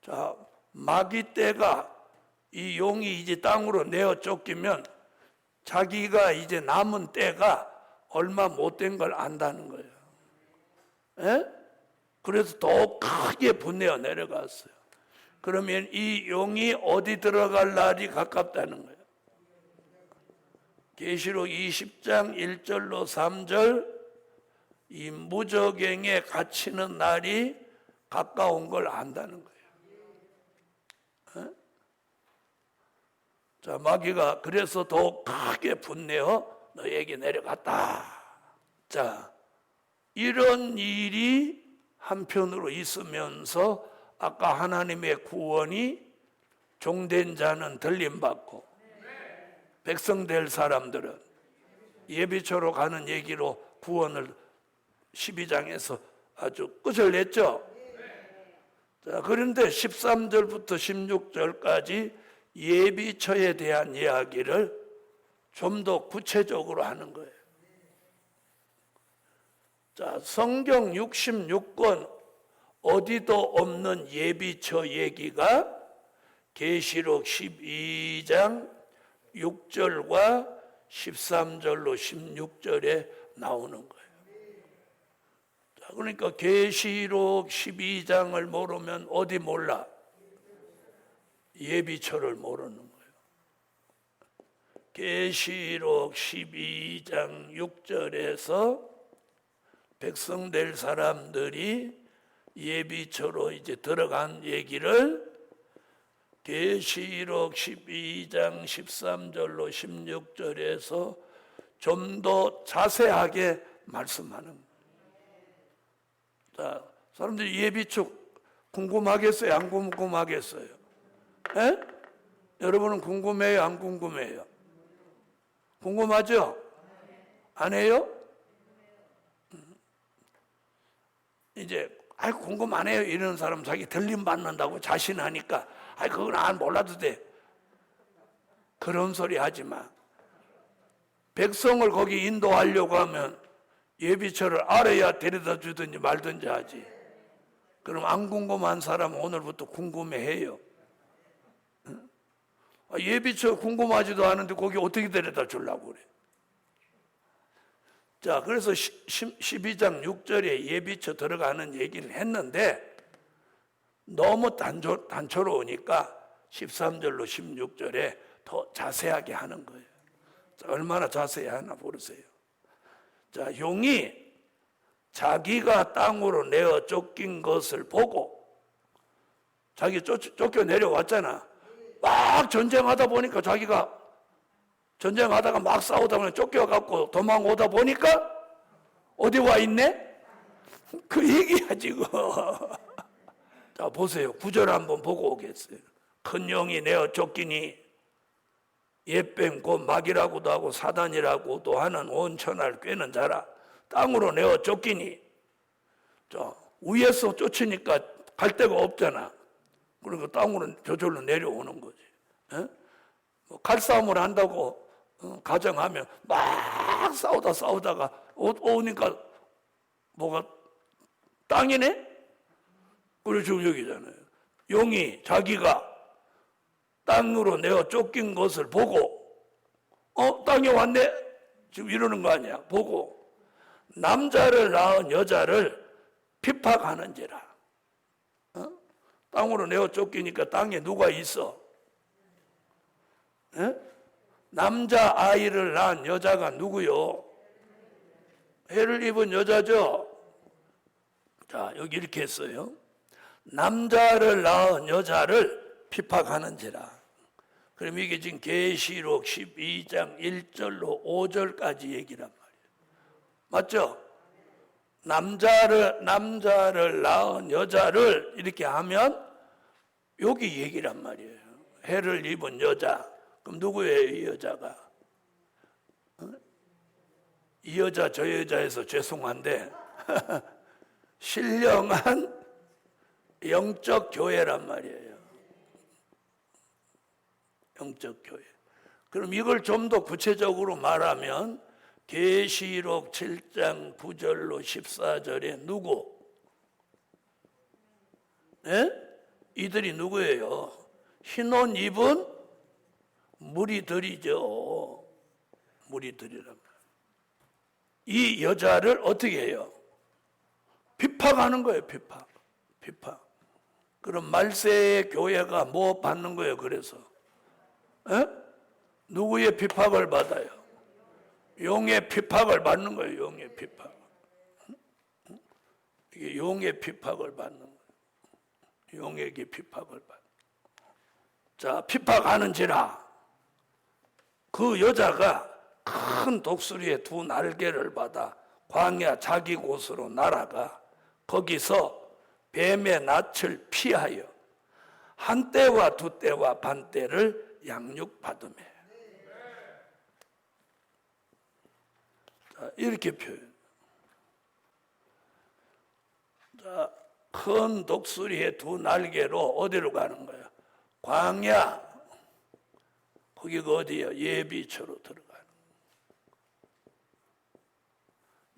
자, 마귀 때가 이 용이 이제 땅으로 내어 쫓기면 자기가 이제 남은 때가 얼마 못된 걸 안다는 거예요. 에? 그래서 더 크게 분내어 내려갔어요. 그러면 이 용이 어디 들어갈 날이 가깝다는 거예요. 계시록 20장 1절로 3절, 이 무저갱에 갇히는 날이 가까운 걸 안다는 거예요. 에? 자, 마귀가 그래서 더 크게 분내어 너에게 내려갔다. 자, 이런 일이 한편으로 있으면서 아까 하나님의 구원이 종된 자는 들림받고 백성 될 사람들은 예비처로 가는 얘기로 구원을 12장에서 아주 끝을 냈죠. 자, 그런데 13절부터 16절까지 예비처에 대한 이야기를 좀 더 구체적으로 하는 거예요. 자, 성경 66권 어디도 없는 예비처 얘기가 계시록 12장 6절과 13절로 16절에 나오는 거예요. 자, 그러니까 계시록 12장을 모르면 어디 몰라? 예비처를 모르는 거예요. 계시록 12장 6절에서 백성 될 사람들이 예비처로 이제 들어간 얘기를 계시록 12장 13절로 16절에서 좀 더 자세하게 말씀하는 거예요. 자, 사람들이 예비처 궁금하겠어요? 안 궁금하겠어요? 에? 여러분은 궁금해요? 안 궁금해요? 궁금하죠? 안 해요? 이제 궁금 안 해요 이러는 사람 자기 들림 받는다고 자신하니까 그건 안 몰라도 돼. 그런 소리 하지 마. 백성을 거기 인도하려고 하면 예비처를 알아야 데려다 주든지 말든지 하지. 그럼 안 궁금한 사람은 오늘부터 궁금해해요. 예비처 궁금하지도 않은데 거기 어떻게 데려다 주려고 그래. 자, 그래서 12장 6절에 예비처 들어가는 얘기를 했는데 너무 단초로우니까 13절로 16절에 더 자세하게 하는 거예요. 자, 얼마나 자세히 하나 보세요. 자, 용이 자기가 땅으로 내어 쫓긴 것을 보고, 자기 쫓겨 내려왔잖아. 막 전쟁하다 보니까 자기가 전쟁하다가 막 싸우다 보니 쫓겨갖고 도망오다 보니까 어디 와 있네? 그 얘기야 지금. 자, 보세요. 9절 한번 보고 오겠어요. 큰 용이 내어 쫓기니 옛뱀 곧 마귀라고도 하고 사단이라고도 하는 온 천하를 꿰는 자라. 땅으로 내어 쫓기니. 자, 위에서 쫓으니까 갈 데가 없잖아. 그러니까 땅으로 저절로 내려오는 거지. 뭐 칼싸움을 한다고 가정하면 막 싸우다가 오니까 뭐가 땅이네? 그래 지금 여기잖아요. 용이 자기가 땅으로 내어 쫓긴 것을 보고 땅에 왔네? 지금 이러는 거 아니야. 보고 남자를 낳은 여자를 핍박하는지라. 땅으로 내어 쫓기니까 땅에 누가 있어? 남자 아이를 낳은 여자가 누구요? 해를 입은 여자죠. 자, 여기 이렇게 했어요. 남자를 낳은 여자를 핍박하는지라. 그럼 이게 지금 계시록 12장 1절로 5절까지 얘기란 말이에요. 맞죠? 남자를 낳은 여자를 이렇게 하면 여기 얘기란 말이에요. 해를 입은 여자. 그럼 누구예요, 이 여자가? 이 여자 저 여자에서 죄송한데 신령한 영적 교회란 말이에요. 영적 교회. 그럼 이걸 좀 더 구체적으로 말하면 계시록 7장 9절로 14절에 누구? 네? 이들이 누구예요? 흰옷 입은 무리들이죠. 무리들이란 말이에요. 이 여자를 어떻게 해요? 핍박하는 거예요. 핍박. 그럼 말세의 교회가 뭐 받는 거예요? 그래서 누구의 핍박을 받아요? 용의 핍박을 받는 거예요. 용의 핍박. 이게 용의 핍박을 받는 거예요. 용에게 핍박을 받는. 자, 핍박하는지라 그 여자가 큰 독수리의 두 날개를 받아 광야 자기 곳으로 날아가 거기서 뱀의 낯을 피하여 한 때와 두 때와 반 때를 양육받으며. 자, 이렇게 표현. 자, 큰 독수리의 두 날개로 어디로 가는 거예요? 광야. 거기가 어디예요? 예비처로 들어가는.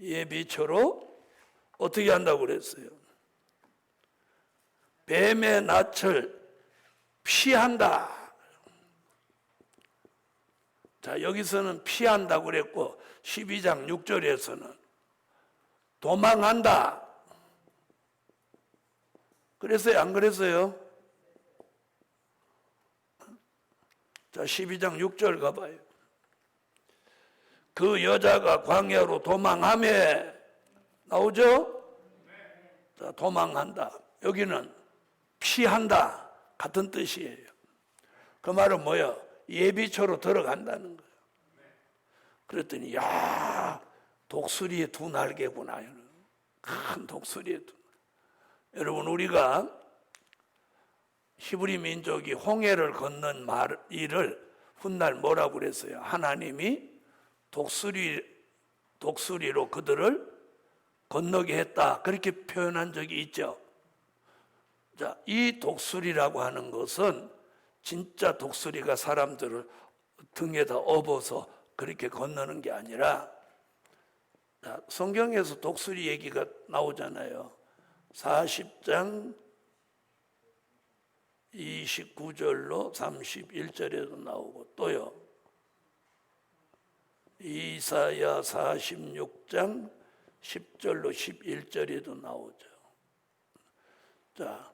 예비처로 어떻게 한다고 그랬어요? 뱀의 낯을 피한다. 자, 여기서는 피한다고 그랬고 12장 6절에서는 도망한다. 그랬어요? 안 그랬어요? 자, 12장 6절 가봐요. 그 여자가 광야로 도망하며 나오죠? 자, 도망한다. 여기는 피한다. 같은 뜻이에요. 그 말은 뭐예요? 예비처로 들어간다는 거예요. 그랬더니 야, 독수리의 두 날개구나. 큰 독수리의 두. 여러분, 우리가 히브리 민족이 홍해를 건넌 일을 훗날 뭐라고 그랬어요? 하나님이 독수리로 그들을 건너게 했다. 그렇게 표현한 적이 있죠. 자, 이 독수리라고 하는 것은 진짜 독수리가 사람들을 등에다 업어서 그렇게 건너는 게 아니라, 자, 성경에서 독수리 얘기가 나오잖아요. 40장 29절로 31절에도 나오고 또요. 이사야 46장 10절로 11절에도 나오죠. 자,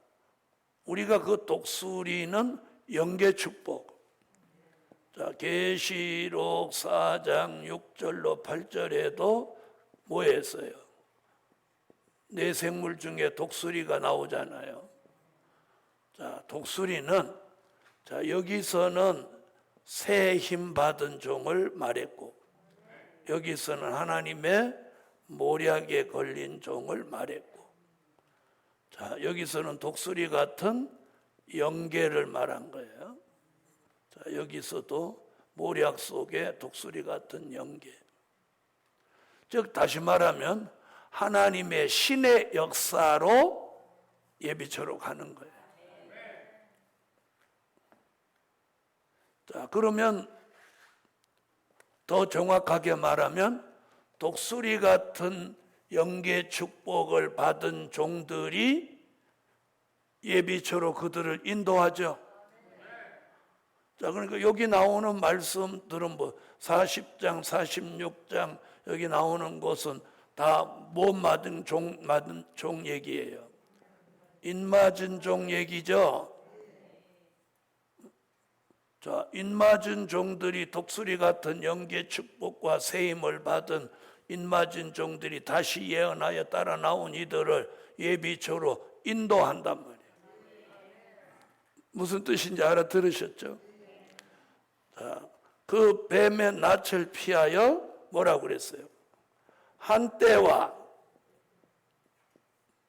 우리가 그 독수리는 영계 축복. 자, 계시록 4장 6절로 8절에도 뭐 했어요? 내 생물 중에 독수리가 나오잖아요. 자, 독수리는 자, 여기서는 새 힘 받은 종을 말했고 여기서는 하나님의 모략에 걸린 종을 말했고 자, 여기서는 독수리 같은 영계를 말한 거예요. 자, 여기서도 모략 속에 독수리 같은 영계. 즉 다시 말하면 하나님의 신의 역사로 예비처로 가는 거예요. 자, 그러면 더 정확하게 말하면 독수리 같은 영계 축복을 받은 종들이 예비처로 그들을 인도하죠. 자, 그러니까 여기 나오는 말씀들은 뭐 40장, 46장 여기 나오는 것은 다 못 맞은 종 얘기예요. 인맞은 종 얘기죠. 자, 인맞은 종들이 독수리 같은 영계 축복과 세임을 받은 인맞은 종들이 다시 예언하여 따라 나온 이들을 예비처로 인도한단 말이에요. 무슨 뜻인지 알아들으셨죠? 자, 그 뱀의 낯을 피하여 뭐라고 그랬어요? 한때와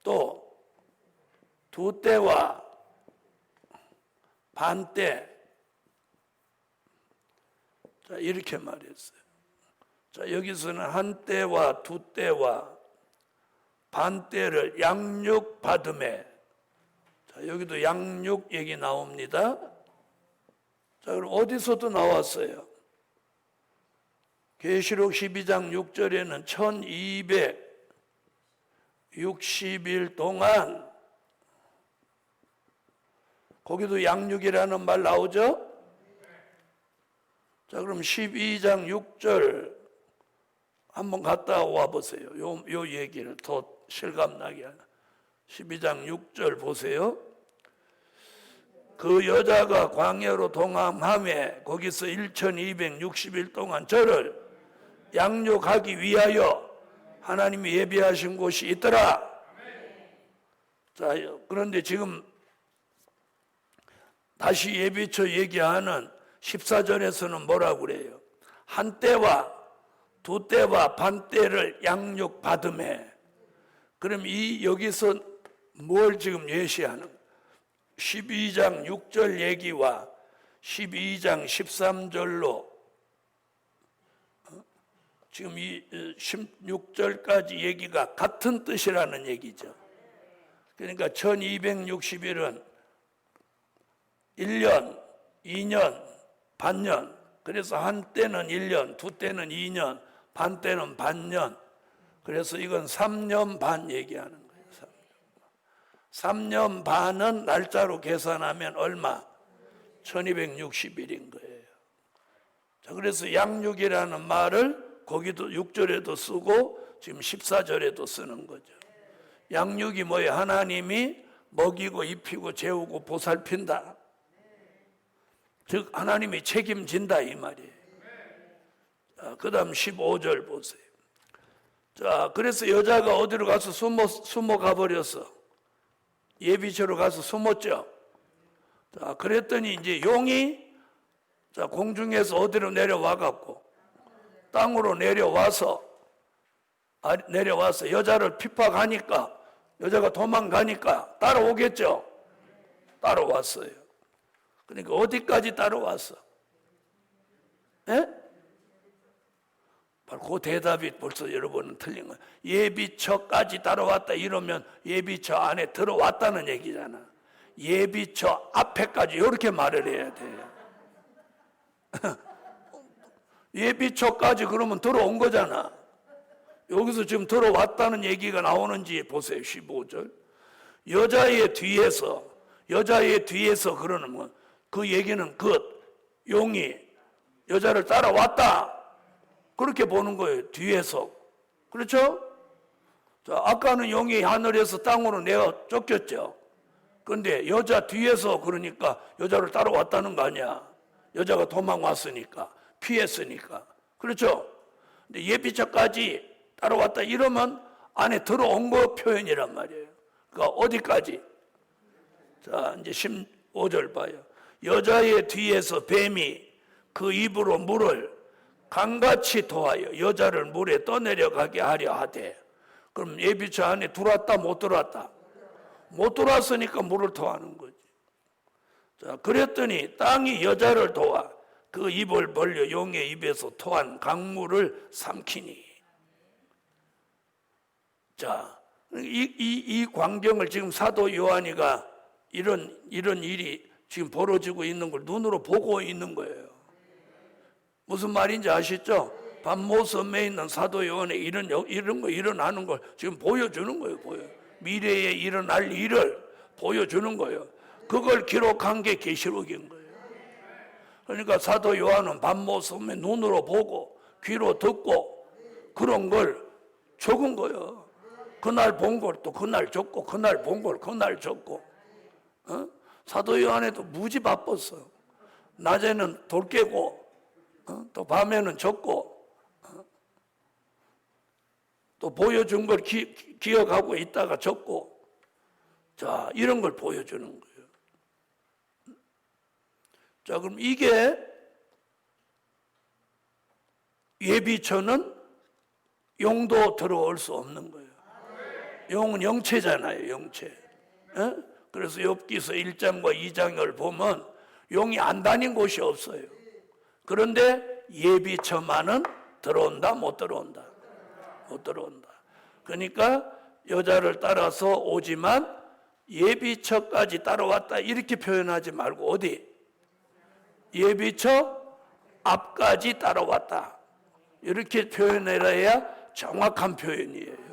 또 두 때와 반때 자, 이렇게 말했어요. 자, 여기서는 한때와 두 때와 반때를 양육받음에 자, 여기도 양육 얘기 나옵니다. 자, 그럼 어디서도 나왔어요? 계시록 12장 6절에는 1260일 동안 거기도 양육이라는 말 나오죠? 자, 그럼 12장 6절 한번 갔다 와 보세요. 요 얘기를 더 실감나게 하나. 12장 6절 보세요. 그 여자가 광야로 동함하며 거기서 1260일 동안 저를 양육하기 위하여 하나님이 예비하신 곳이 있더라. 자, 그런데 지금 다시 예비처 얘기하는 14절에서는 뭐라고 그래요? 한때와 두 때와 반때를 양육받음에. 그럼 여기서 뭘 지금 예시하는? 12장 6절 얘기와 12장 13절로 지금 이 16절까지 얘기가 같은 뜻이라는 얘기죠. 그러니까 1260일은 1년, 2년, 반년. 그래서 한때는 1년, 두 때는 2년, 반때는 반년. 그래서 이건 3년 반 얘기하는 거예요. 3년 반은 날짜로 계산하면 얼마? 1260일인 거예요. 자, 그래서 양육이라는 말을 거기도 6절에도 쓰고 지금 14절에도 쓰는 거죠. 양육이 뭐예요? 하나님이 먹이고 입히고 재우고 보살핀다. 즉 하나님이 책임진다 이 말이에요. 그 다음 15절 보세요. 자, 그래서 여자가 어디로 가서 숨어 가버렸어. 예비처로 가서 숨었죠. 자, 그랬더니 이제 용이 자, 공중에서 어디로 내려와 갖고 땅으로 내려와서 여자를 핍박하니까 여자가 도망가니까 따라오겠죠. 따라왔어요. 그러니까 어디까지 따라왔어? 예? 바로 그 대답이 벌써 여러분은 틀린 거예요. 예비처까지 따라왔다 이러면 예비처 안에 들어왔다는 얘기잖아. 예비처 앞에까지 이렇게 말을 해야 돼요. 예비처까지 그러면 들어온 거잖아. 여기서 지금 들어왔다는 얘기가 나오는지 보세요. 15절. 여자의 뒤에서 여자의 뒤에서 그러는 그 얘기는 용이 여자를 따라왔다. 그렇게 보는 거예요. 뒤에서. 그렇죠? 자, 아까는 용이 하늘에서 땅으로 내어 쫓겼죠. 그런데 여자 뒤에서 그러니까 여자를 따라왔다는 거 아니야. 여자가 도망왔으니까, 피했으니까. 그렇죠? 근데 예비처까지 따라왔다 이러면 안에 들어온 거 표현이란 말이에요. 그러니까 어디까지? 자, 이제 15절 봐요. 여자의 뒤에서 뱀이 그 입으로 물을 강같이 토하여 여자를 물에 떠내려가게 하려 하되. 그럼 예비처 안에 들어왔다 못 들어왔다? 못 들어왔으니까 물을 토하는 거지. 자, 그랬더니 땅이 여자를 도와 그 입을 벌려 용의 입에서 토한 강물을 삼키니. 자, 이 광경을 지금 사도 요한이가 이런 일이 지금 벌어지고 있는 걸 눈으로 보고 있는 거예요. 무슨 말인지 아시죠? 밤모섬에 있는 사도 요한의 이런 거 일어나는 걸 지금 보여주는 거예요. 미래에 일어날 일을 보여주는 거예요. 그걸 기록한 게 계시록인 거예요. 그러니까 사도 요한은 밤모섬에 눈으로 보고 귀로 듣고 그런 걸 적은 거예요. 그날 본 걸 또 그날 적고 그날 본 걸 그날 적고. 사도 요한에도 무지 바빴어. 낮에는 돌 깨고 또 밤에는 적고 또 보여준 걸 기억하고 있다가 적고. 자, 이런 걸 보여주는 거예요. 자, 그럼 이게 예비처는 용도 들어올 수 없는 거예요. 용은 영체잖아요, 영체. 그래서 욥기서 1장과 2장을 보면 용이 안 다닌 곳이 없어요. 그런데 예비처만은 들어온다, 못 들어온다? 못 들어온다. 그러니까 여자를 따라서 오지만 예비처까지 따라왔다 이렇게 표현하지 말고 어디? 예비처 앞까지 따라왔다. 이렇게 표현해야 정확한 표현이에요.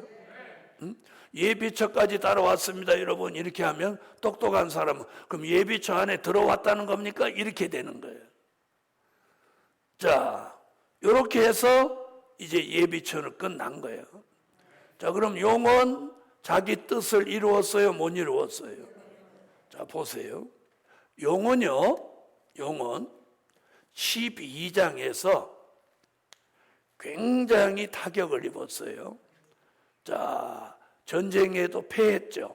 예비처까지 따라왔습니다. 여러분 이렇게 하면 똑똑한 사람은 그럼 예비처 안에 들어왔다는 겁니까? 이렇게 되는 거예요. 자, 이렇게 해서 이제 예비처는 끝난 거예요. 자, 그럼 용은 자기 뜻을 이루었어요? 못 이루었어요? 자, 보세요. 용은 12장에서 굉장히 타격을 입었어요. 자, 전쟁에도 패했죠.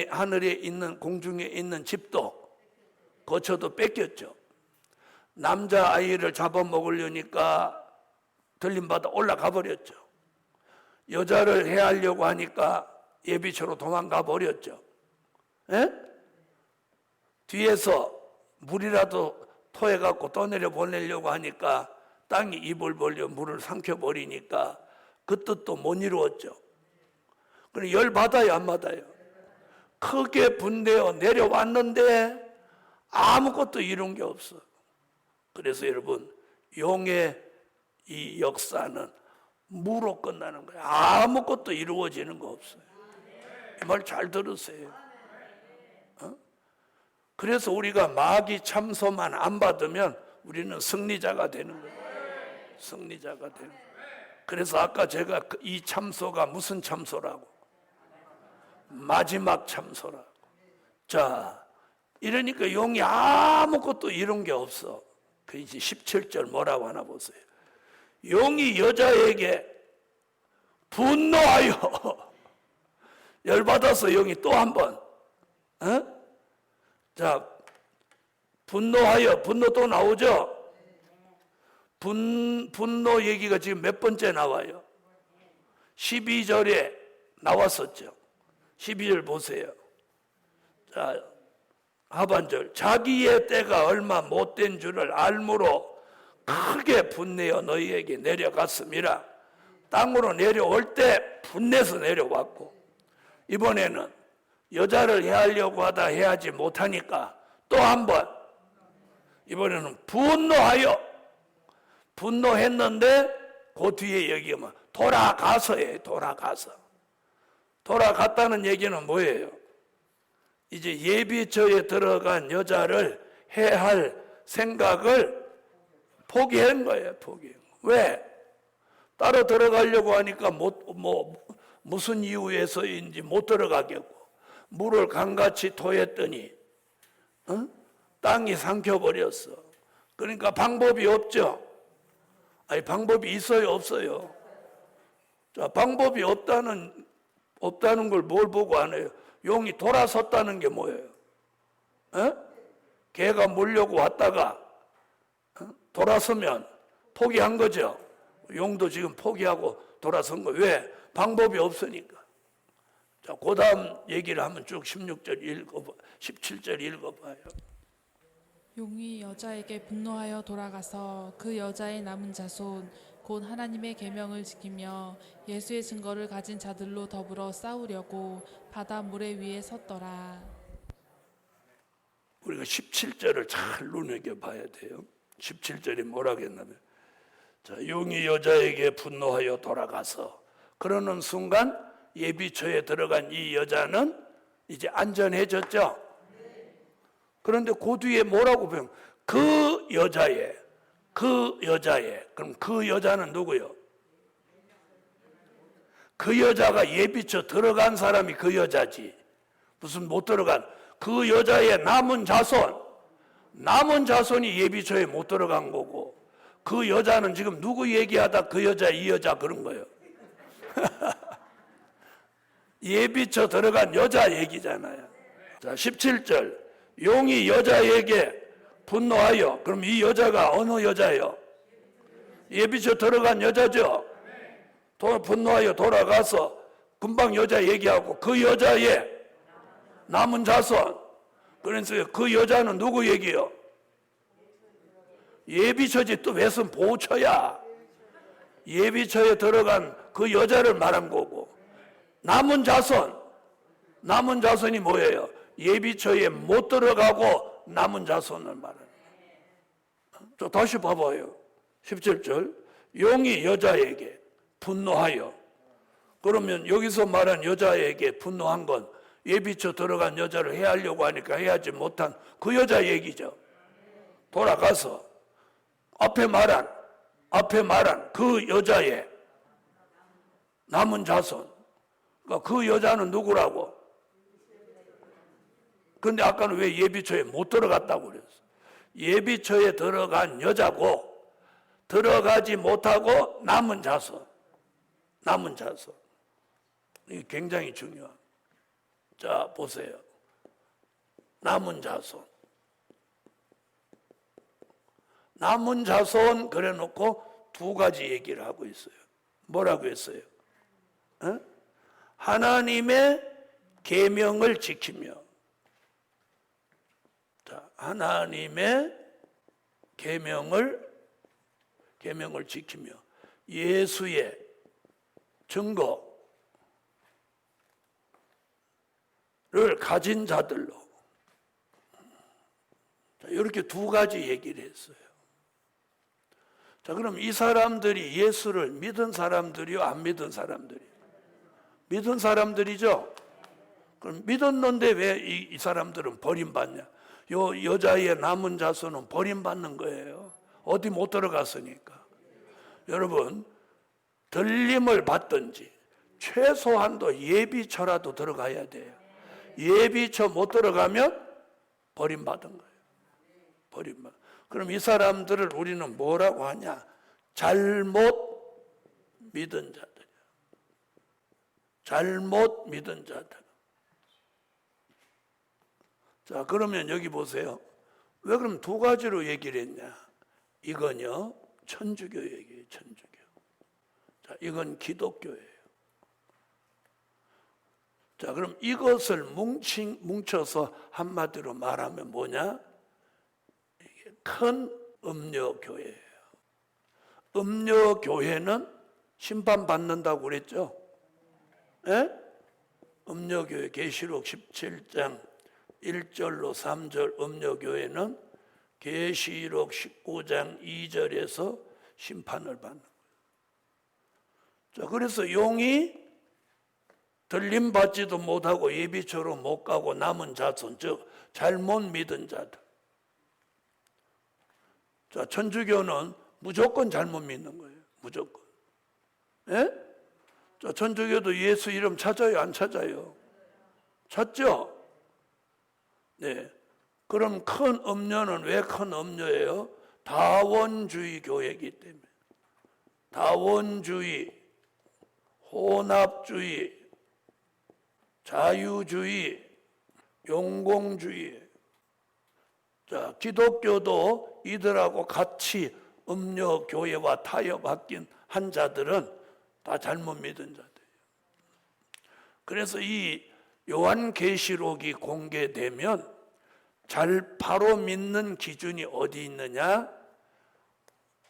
하늘에 있는 공중에 있는 집도 거처도 뺏겼죠. 남자아이를 잡아먹으려니까 들림받아 올라가 버렸죠. 여자를 해하려고 하니까 예비처로 도망가 버렸죠. 뒤에서 물이라도 토해갖고 떠내려 보내려고 하니까 땅이 입을 벌려 물을 삼켜버리니까 그 뜻도 못 이루었죠. 그럼 열 받아요, 안 받아요? 크게 분되어 내려왔는데 아무것도 이룬 게 없어. 그래서 여러분, 용의 이 역사는 무로 끝나는 거예요. 아무것도 이루어지는 거 없어요. 이 말 잘 들으세요. 그래서 우리가 마귀 참소만 안 받으면 우리는 승리자가 되는 거예요. 승리자가 되는 거예요. 그래서 아까 제가 이 참소가 무슨 참소라고? 마지막 참소라고. 자, 이러니까 용이 아무것도 이룬 게 없어. 그 이제 17절 뭐라고 하나 보세요. 용이 여자에게 분노하여 열받아서 용이 또 한 번 자, 분노하여 분노 또 나오죠. 분노 얘기가 지금 몇 번째 나와요? 12절에 나왔었죠. 12절 보세요. 자, 하반절. 자기의 때가 얼마 못된 줄을 알므로 크게 분내어 너희에게 내려갔음이라. 땅으로 내려올 때 분내서 내려왔고, 이번에는 여자를 해하려고 하다 해하지 못하니까 또 한 번, 이번에는 분노했는데 그 뒤에 얘기하면 돌아가서예요. 돌아갔다는 얘기는 뭐예요? 이제 예비처에 들어간 여자를 해할 생각을 포기한 거예요. 포기. 왜? 따로 들어가려고 하니까 무슨 이유에서인지 못 들어가겠고, 물을 강같이 토했더니 땅이 삼켜버렸어. 그러니까 방법이 없죠. 아니, 방법이 있어요, 없어요? 자, 방법이 없다는 걸 뭘 보고 안 해요? 용이 돌아섰다는 게 뭐예요? 개가 물려고 왔다가 돌아서면 포기한 거죠. 용도 지금 포기하고 돌아선 거예요. 왜? 방법이 없으니까. 자, 그 다음 얘기를 하면 쭉 17절 읽어봐요. 용이 여자에게 분노하여 돌아가서 그 여자의 남은 자손 곧 하나님의 계명을 지키며 예수의 증거를 가진 자들로 더불어 싸우려고 바다 모래 위에 섰더라. 우리가 17절을 잘 눈여겨봐야 돼요. 17절이 뭐라고 했냐면, 자, 용이 여자에게 분노하여 돌아가서, 그러는 순간 예비처에 들어간 이 여자는 이제 안전해졌죠. 그런데 그 뒤에 뭐라고 보면 그 여자의, 그럼 그 여자는 누구요? 그 여자가 예비처 들어간 사람이 그 여자지. 무슨 못 들어간, 그 여자의 남은 자손이 예비처에 못 들어간 거고, 그 여자는 지금 누구 얘기하다 그 여자, 이 여자 그런 거예요. 예비처 들어간 여자 얘기잖아요. 자, 17절. 용이 여자에게 분노하여, 그럼 이 여자가 어느 여자예요? 예비처 들어간 여자죠. 분노하여 돌아가서 금방 여자 얘기하고 그 여자의 남은 자손. 그래서 그 여자는 누구 얘기예요? 예비처지. 또 왜선 보처야. 예비처에 들어간 그 여자를 말한 거고, 남은 자손이 뭐예요? 예비처에 못 들어가고 남은 자손을 말하는 거예요. 다시 봐봐요. 17절. 용이 여자에게 분노하여. 그러면 여기서 말한 여자에게 분노한 건 예비처 들어간 여자를 해하려고 하니까 해하지 못한 그 여자 얘기죠. 돌아가서 앞에 말한 그 여자의 남은 자손. 그러니까 그 여자는 누구라고? 근데 아까는 왜 예비처에 못 들어갔다고 그랬어? 예비처에 들어간 여자고, 들어가지 못하고 남은 자손. 이게 굉장히 중요합니다. 자, 보세요. 남은 자손 그래 놓고 두 가지 얘기를 하고 있어요. 뭐라고 했어요? 하나님의 계명을 지키며. 자, 하나님의 계명을 지키며 예수의 증거를 가진 자들로. 자, 이렇게 두 가지 얘기를 했어요. 자, 그럼 이 사람들이 예수를 믿은 사람들이요, 안 믿은 사람들이요? 믿은 사람들이죠. 그럼 믿었는데 왜 이 사람들은 버림받냐? 요 여자의 남은 자손은 버림받는 거예요. 어디 못 들어갔으니까. 여러분, 들림을 받든지 최소한도 예비처라도 들어가야 돼요. 예비처 못 들어가면 버림받은 거예요. 그럼 이 사람들을 우리는 뭐라고 하냐? 잘못 믿은 자들. 잘못 믿은 자들. 자, 그러면 여기 보세요. 왜 그럼 두 가지로 얘기를 했냐? 이건요, 천주교 얘기예요, 천주교. 자, 이건 기독교예요. 자, 그럼 이것을 뭉쳐서 한마디로 말하면 뭐냐? 이게 큰 음녀교회예요. 음녀교회는 심판받는다고 그랬죠? 예? 음녀교회 계시록 17장 1절로 3절 음녀교회는 계시록 19장 2절에서 심판을 받는 거예요. 자, 그래서 용이 들림 받지도 못하고 예비처로 못 가고 남은 자손, 즉 잘못 믿은 자들. 자, 천주교는 무조건 잘못 믿는 거예요. 무조건. 예? 자, 천주교도 예수 이름 찾아요, 안 찾아요? 찾죠? 네. 그럼 큰 음료는 왜 큰 음료예요? 다원주의 교회이기 때문에. 다원주의, 혼합주의, 자유주의, 용공주의. 자, 기독교도 이들하고 같이 음료 교회와 타협하긴 한 자들은 다 잘못 믿은 자들이에요. 그래서 이 요한계시록이 공개되면 바로 믿는 기준이 어디 있느냐?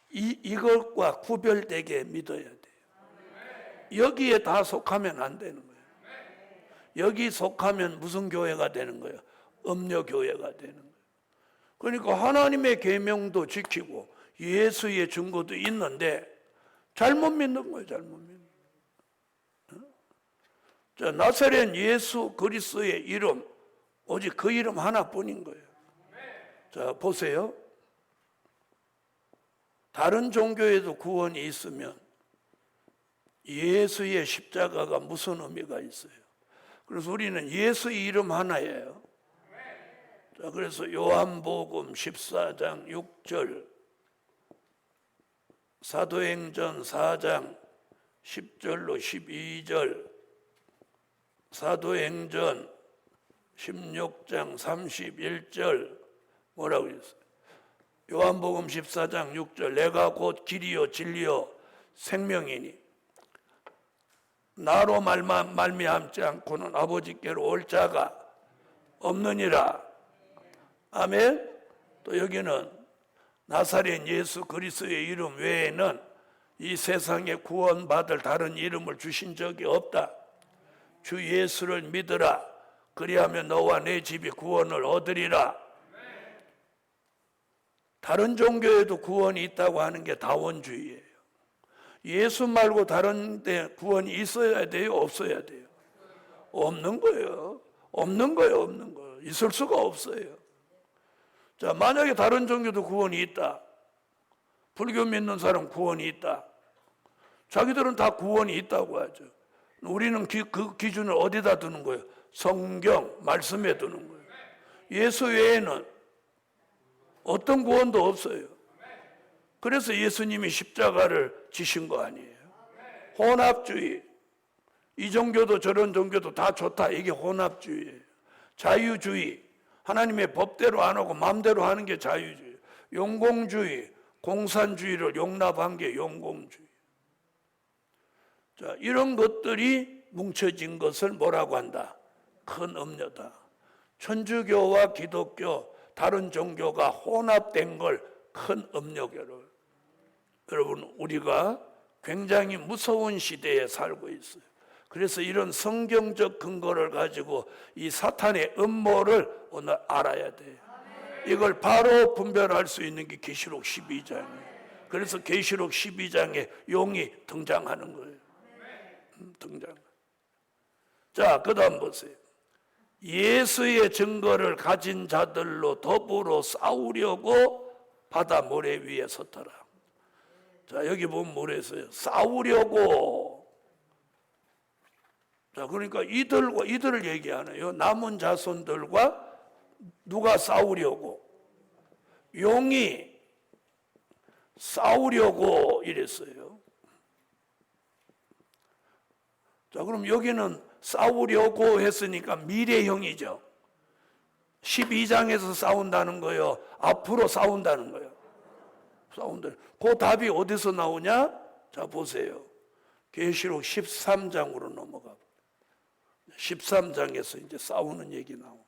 이것과 구별되게 믿어야 돼요. 여기에 다 속하면 안 되는 거예요. 여기 속하면 무슨 교회가 되는 거예요? 음료 교회가 되는 거예요. 그러니까 하나님의 계명도 지키고 예수의 증거도 있는데 잘못 믿는 거예요. 잘못 믿는 거예요. 자, 나사렛 예수 그리스도의 이름, 오직 그 이름 하나뿐인 거예요. 자, 보세요. 다른 종교에도 구원이 있으면 예수의 십자가가 무슨 의미가 있어요? 그래서 우리는 예수의 이름 하나예요. 자, 그래서 요한복음 14장 6절, 사도행전 4장 10절로 12절, 사도행전 16장 31절 뭐라고 했어요? 요한복음 14장 6절, 내가 곧 길이요 진리요 생명이니 나로 말미암지 않고는 아버지께로 올 자가 없느니라. 아멘. 또 여기는 나사렛 예수 그리스도의 이름 외에는 이 세상에 구원받을 다른 이름을 주신 적이 없다. 주 예수를 믿으라. 그리하면 너와 내 집이 구원을 얻으리라. 다른 종교에도 구원이 있다고 하는 게 다원주의예요. 예수 말고 다른 데 구원이 있어야 돼요? 없어야 돼요? 없는 거예요. 없는 거예요. 없는 거예요. 있을 수가 없어요. 자, 만약에 다른 종교도 구원이 있다. 불교 믿는 사람 구원이 있다. 자기들은 다 구원이 있다고 하죠. 우리는 그 기준을 어디다 두는 거예요? 성경, 말씀에 두는 거예요. 예수 외에는 어떤 구원도 없어요. 그래서 예수님이 십자가를 지신 거 아니에요. 혼합주의. 이 종교도 저런 종교도 다 좋다. 이게 혼합주의예요. 자유주의. 하나님의 법대로 안 하고 마음대로 하는 게 자유주의. 용공주의. 공산주의를 용납한 게 용공주의. 자, 이런 것들이 뭉쳐진 것을 뭐라고 한다? 큰 음료다. 천주교와 기독교, 다른 종교가 혼합된 걸 큰 음료교를. 여러분, 우리가 굉장히 무서운 시대에 살고 있어요. 그래서 이런 성경적 근거를 가지고 이 사탄의 음모를 오늘 알아야 돼요. 이걸 바로 분별할 수 있는 게 계시록 12장이에요. 그래서 계시록 12장에 용이 등장하는 거예요. 등장. 자, 그 다음 보세요. 예수의 증거를 가진 자들로 더불어 싸우려고 바다 모래 위에 섰더라. 자, 여기 보면 뭐라 했어요? 싸우려고. 자, 그러니까 이들을 얘기하네요. 남은 자손들과 누가 싸우려고? 용이 싸우려고 이랬어요. 자, 그럼 여기는 싸우려고 했으니까 미래형이죠. 12장에서 싸운다는 거예요? 앞으로 싸운다는 거예요? 싸운다. 그 답이 어디서 나오냐? 자, 보세요. 계시록 13장으로 넘어가. 13장에서 이제 싸우는 얘기 나옵니다.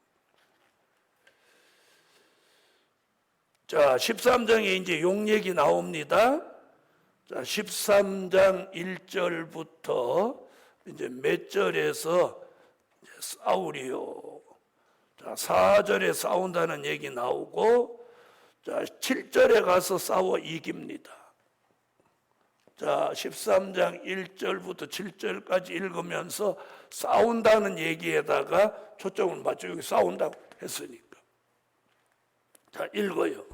자, 13장에 이제 용 얘기 나옵니다. 자, 13장 1절부터 이제 몇 절에서 싸우리요. 자, 4절에 싸운다는 얘기 나오고, 자, 7절에 가서 싸워 이깁니다. 자, 13장 1절부터 7절까지 읽으면서 싸운다는 얘기에다가 초점을 맞춰. 여기 싸운다고 했으니까. 자, 읽어요.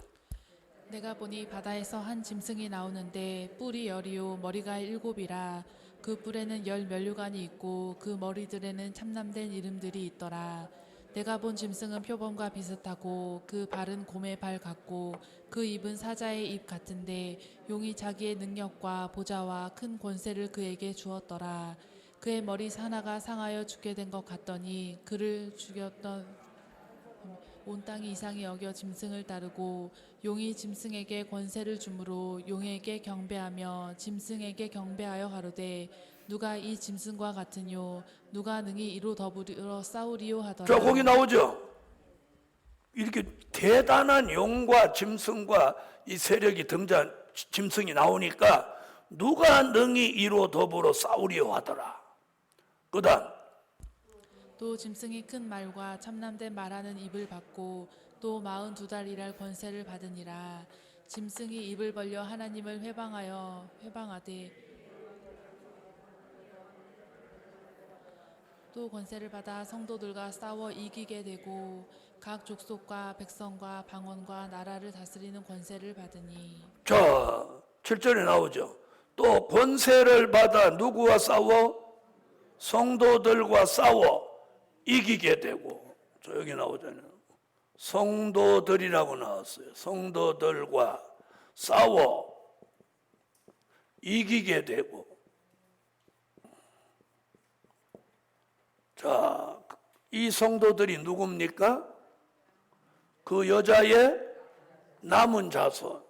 내가 보니 바다에서 한 짐승이 나오는데 뿔이 10이요 머리가 7이라. 그 뿔에는 10면류관이 있고 그 머리들에는 참남된 이름들이 있더라. 내가 본 짐승은 표범과 비슷하고 그 발은 곰의 발 같고 그 입은 사자의 입 같은데 용이 자기의 능력과 보좌와 큰 권세를 그에게 주었더라. 그의 머리 하나가 상하여 죽게 된 것 같더니 그를 죽였던 온 땅이 이상히 여겨 짐승을 따르고 용이 짐승에게 권세를 주므로 용에게 경배하며 짐승에게 경배하여 가로되 누가 이 짐승과 같으뇨 누가 능히 이로 더불어 싸우리요 하더라. 자, 거기 나오죠. 이렇게 대단한 용과 짐승과 이 세력이 등장, 짐승이 나오니까 누가 능히 이로 더불어 싸우리요 하더라. 그 다음 또 짐승이 큰 말과 참남된 말하는 입을 받고 또 42달 일할 권세를 받으니라. 짐승이 입을 벌려 하나님을 회방하되 또 권세를 받아 성도들과 싸워 이기게 되고 각 족속과 백성과 방언과 나라를 다스리는 권세를 받으니. 자, 7절에 나오죠. 또 권세를 받아 누구와 싸워? 성도들과 싸워 이기게 되고. 저 여기 나오잖아요. 성도들이라고 나왔어요. 성도들과 싸워 이기게 되고. 자, 이 성도들이 누굽니까? 그 여자의 남은 자손.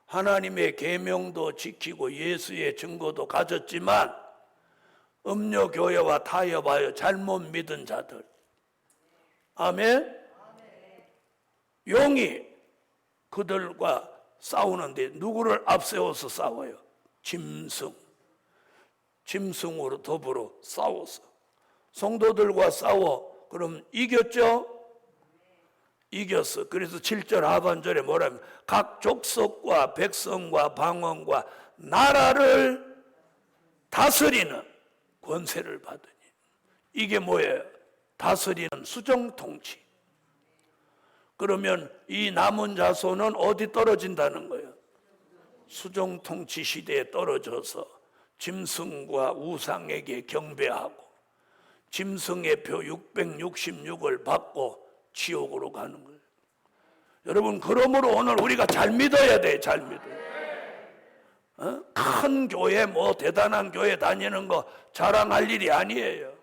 하나님의 계명도 지키고 예수의 증거도 가졌지만 음료교회와 타협하여 잘못 믿은 자들. 아멘. 용이 그들과 싸우는데 누구를 앞세워서 싸워요? 짐승으로 더불어 싸워서 성도들과 싸워. 그럼 이겼죠? 이겼어. 그래서 7절 하반절에 뭐라면 각 족속과 백성과 방언과 나라를 다스리는 권세를 받으니. 이게 뭐예요? 다스리는 수정통치. 그러면 이 남은 자손은 어디 떨어진다는 거예요? 수정통치 시대에 떨어져서 짐승과 우상에게 경배하고 짐승의 표 666을 받고 지옥으로 가는 거예요. 여러분, 그러므로 오늘 우리가 잘 믿어야 돼. 잘 믿어요. 큰 교회, 대단한 교회 다니는 거 자랑할 일이 아니에요.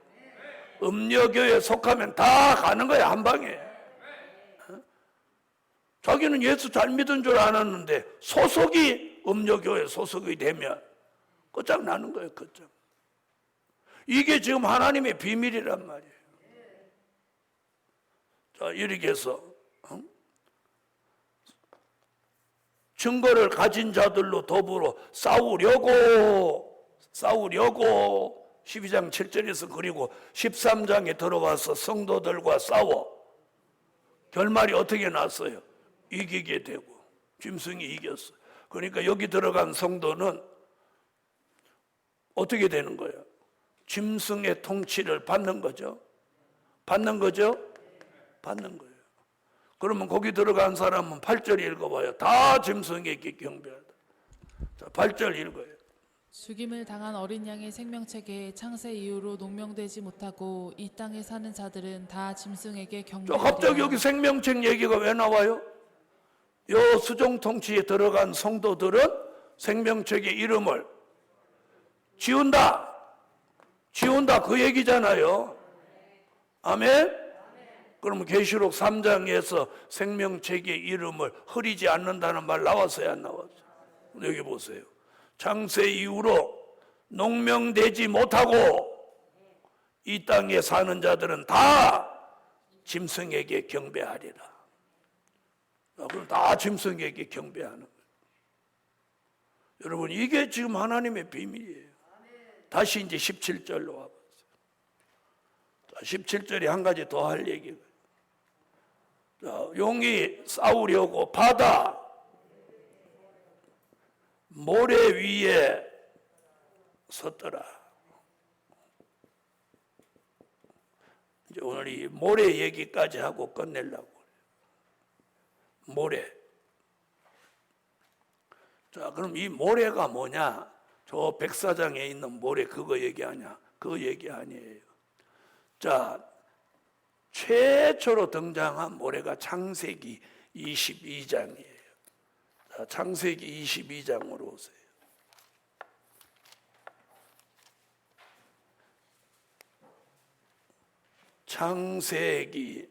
음녀교회 속하면 다 가는 거야, 한 방에. 자기는 예수 잘 믿은 줄 알았는데 소속이 음녀교회 소속이 되면 끝장나는 거예요. 끝장. 이게 지금 하나님의 비밀이란 말이에요. 자, 이렇게 해서 증거를 가진 자들로 더불어 싸우려고 12장 7절에서 그리고 13장에 들어와서 성도들과 싸워. 결말이 어떻게 났어요? 이기게 되고 짐승이 이겼어요. 그러니까 여기 들어간 성도는 어떻게 되는 거예요? 짐승의 통치를 받는 거죠. 받는 거죠? 받는 거예요. 그러면 거기 들어간 사람은 8절 읽어봐요. 다 짐승에게 경배하다. 자, 8절 읽어요. 죽임을 당한 어린 양의 생명책에 창세 이후로 농명되지 못하고 이 땅에 사는 자들은 다 짐승에게 경배하리라. 갑자기 여기 생명책 얘기가 왜 나와요? 요 수종통치에 들어간 성도들은 생명책의 이름을 지운다 그 얘기잖아요. 아멘? 그러면 계시록 3장에서 생명책의 이름을 흐리지 않는다는 말 나왔어요, 안 나왔어요? 여기 보세요. 창세 이후로 농명되지 못하고 이 땅에 사는 자들은 다 짐승에게 경배하리라. 그럼 다 짐승에게 경배하는 거예요. 여러분, 이게 지금 하나님의 비밀이에요. 다시 이제 17절로 와보세요. 17절에 한 가지 더 할 얘기가. 용이 싸우려고 바다 모래 위에 섰더라. 이제 오늘 이 모래 얘기까지 하고 끝내려고. 모래. 자, 그럼 이 모래가 뭐냐? 저 백사장에 있는 모래 그거 얘기하냐? 그거 얘기 아니에요. 자, 최초로 등장한 모래가 창세기 22장이에요. 자, 창세기 22장으로 오세요. 창세기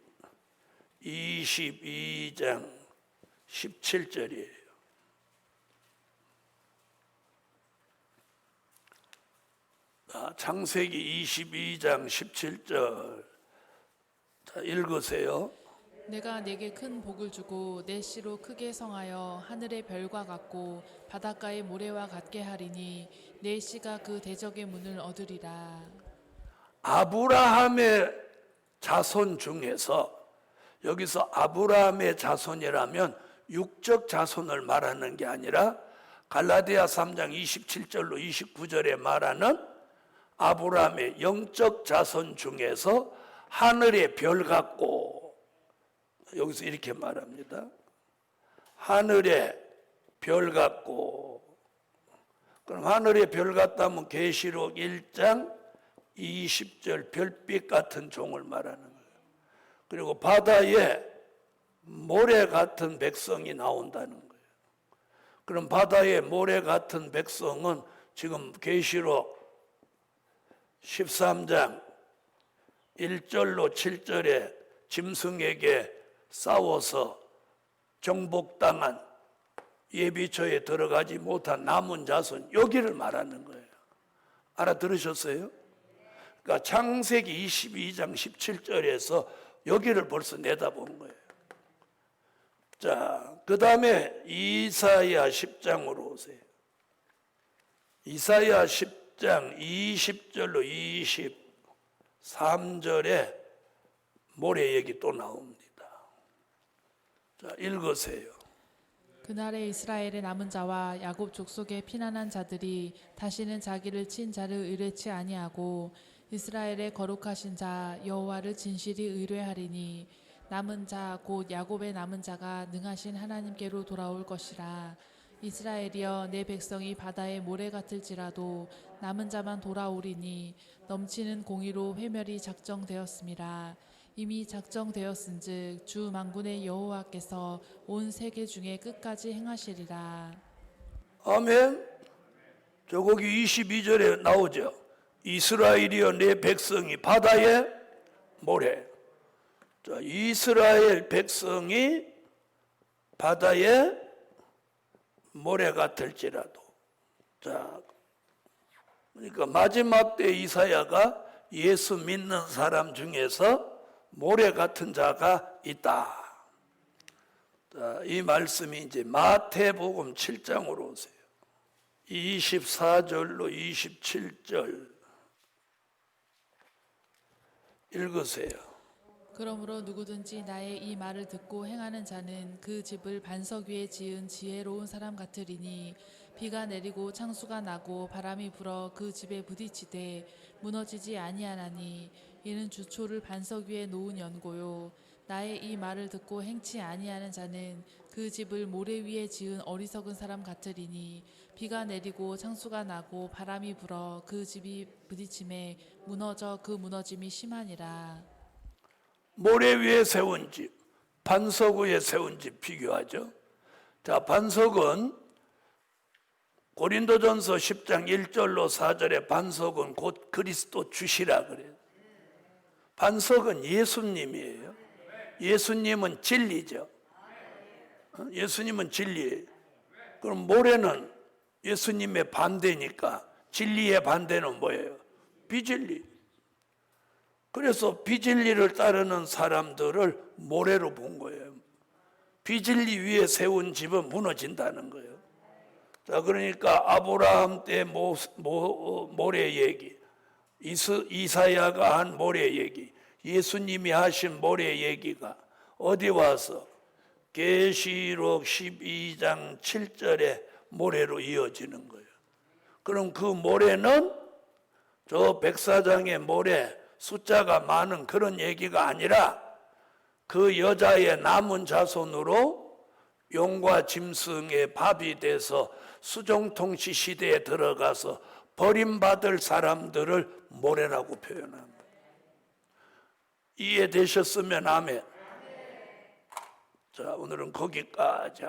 22장 17절이에요. 창세기 22장 17절. 자, 읽으세요. 내가 내게 큰 복을 주고 내 씨로 크게 성하여 하늘의 별과 같고 바닷가의 모래와 같게 하리니 내 씨가 그 대적의 문을 얻으리라. 아브라함의 자손 중에서, 여기서 아브라함의 자손이라면 육적 자손을 말하는 게 아니라 갈라디아 3장 27절로 29절에 말하는 아브라함의 영적 자손 중에서 하늘의 별 같고, 여기서 이렇게 말합니다. 하늘의 별 같고. 그럼 하늘의 별 같다면 계시록 1장 20절 별빛 같은 종을 말하는 거예요. 그리고 바다에 모래 같은 백성이 나온다는 거예요. 그럼 바다에 모래 같은 백성은 지금 계시록 13장 1절로 7절에 짐승에게 싸워서 정복당한 예비처에 들어가지 못한 남은 자손, 여기를 말하는 거예요. 알아들으셨어요? 그러니까 창세기 22장 17절에서 여기를 벌써 내다본 거예요. 자, 그 다음에 이사야 10장으로 오세요. 이사야 10장 20절로 23절에 모래 얘기 또 나옵니다. 자, 읽으세요. 그날에 이스라엘의 남은 자와 야곱 족속의 피난한 자들이 다시는 자기를 친 자를 의뢰치 아니하고 이스라엘의 거룩하신 자 여호와를 진실이 의뢰하리니 남은 자 곧 야곱의 남은 자가 능하신 하나님께로 돌아올 것이라. 이스라엘이여 내 백성이 바다의 모래 같을지라도 남은 자만 돌아오리니 넘치는 공의로 회멸이 작정되었음이라. 이미 작정되었은즉 주 만군의 여호와께서 온 세계 중에 끝까지 행하시리라. 아멘. 저 거기 22절에 나오죠. 이스라엘이여 내 백성이 바다의 모래. 자, 이스라엘 백성이 바다의 모래 같을지라도. 자, 그러니까 마지막 때 이사야가 예수 믿는 사람 중에서 모래 같은 자가 있다. 자, 이 말씀이 이제 마태복음 7장으로 오세요. 24절로 27절 읽으세요. 그러므로 누구든지 나의 이 말을 듣고 행하는 자는 그 집을 반석 위에 지은 지혜로운 사람 같으리니 비가 내리고 창수가 나고 바람이 불어 그 집에 부딪히되 무너지지 아니하나니 이는 주초를 반석 위에 놓은 연고요. 나의 이 말을 듣고 행치 아니하는 자는 그 집을 모래 위에 지은 어리석은 사람 같으리니 비가 내리고 창수가 나고 바람이 불어 그 집이 부딪힘에 무너져 그 무너짐이 심하니라. 모래 위에 세운 집, 반석 위에 세운 집 비교하죠. 자, 반석은 고린도전서 10장 1절로 4절에 반석은 곧 그리스도 주시라 그래요. 반석은 예수님이에요. 예수님은 진리죠. 예수님은 진리예요. 그럼 모래는 예수님의 반대니까 진리의 반대는 뭐예요? 비진리. 그래서 비진리를 따르는 사람들을 모래로 본 거예요. 비진리 위에 세운 집은 무너진다는 거예요. 자, 그러니까 아브라함 때 모래 얘기, 이사야가 한 모래 얘기, 예수님이 하신 모래 얘기가 어디 와서 계시록 12장 7절에 모래로 이어지는 거예요. 그럼 그 모래는 저 백사장의 모래 숫자가 많은 그런 얘기가 아니라 그 여자의 남은 자손으로 용과 짐승의 밥이 돼서 수정통치 시대에 들어가서 버림받을 사람들을 모래라고 표현합니다. 이해되셨으면 아멘. 자, 오늘은 거기까지.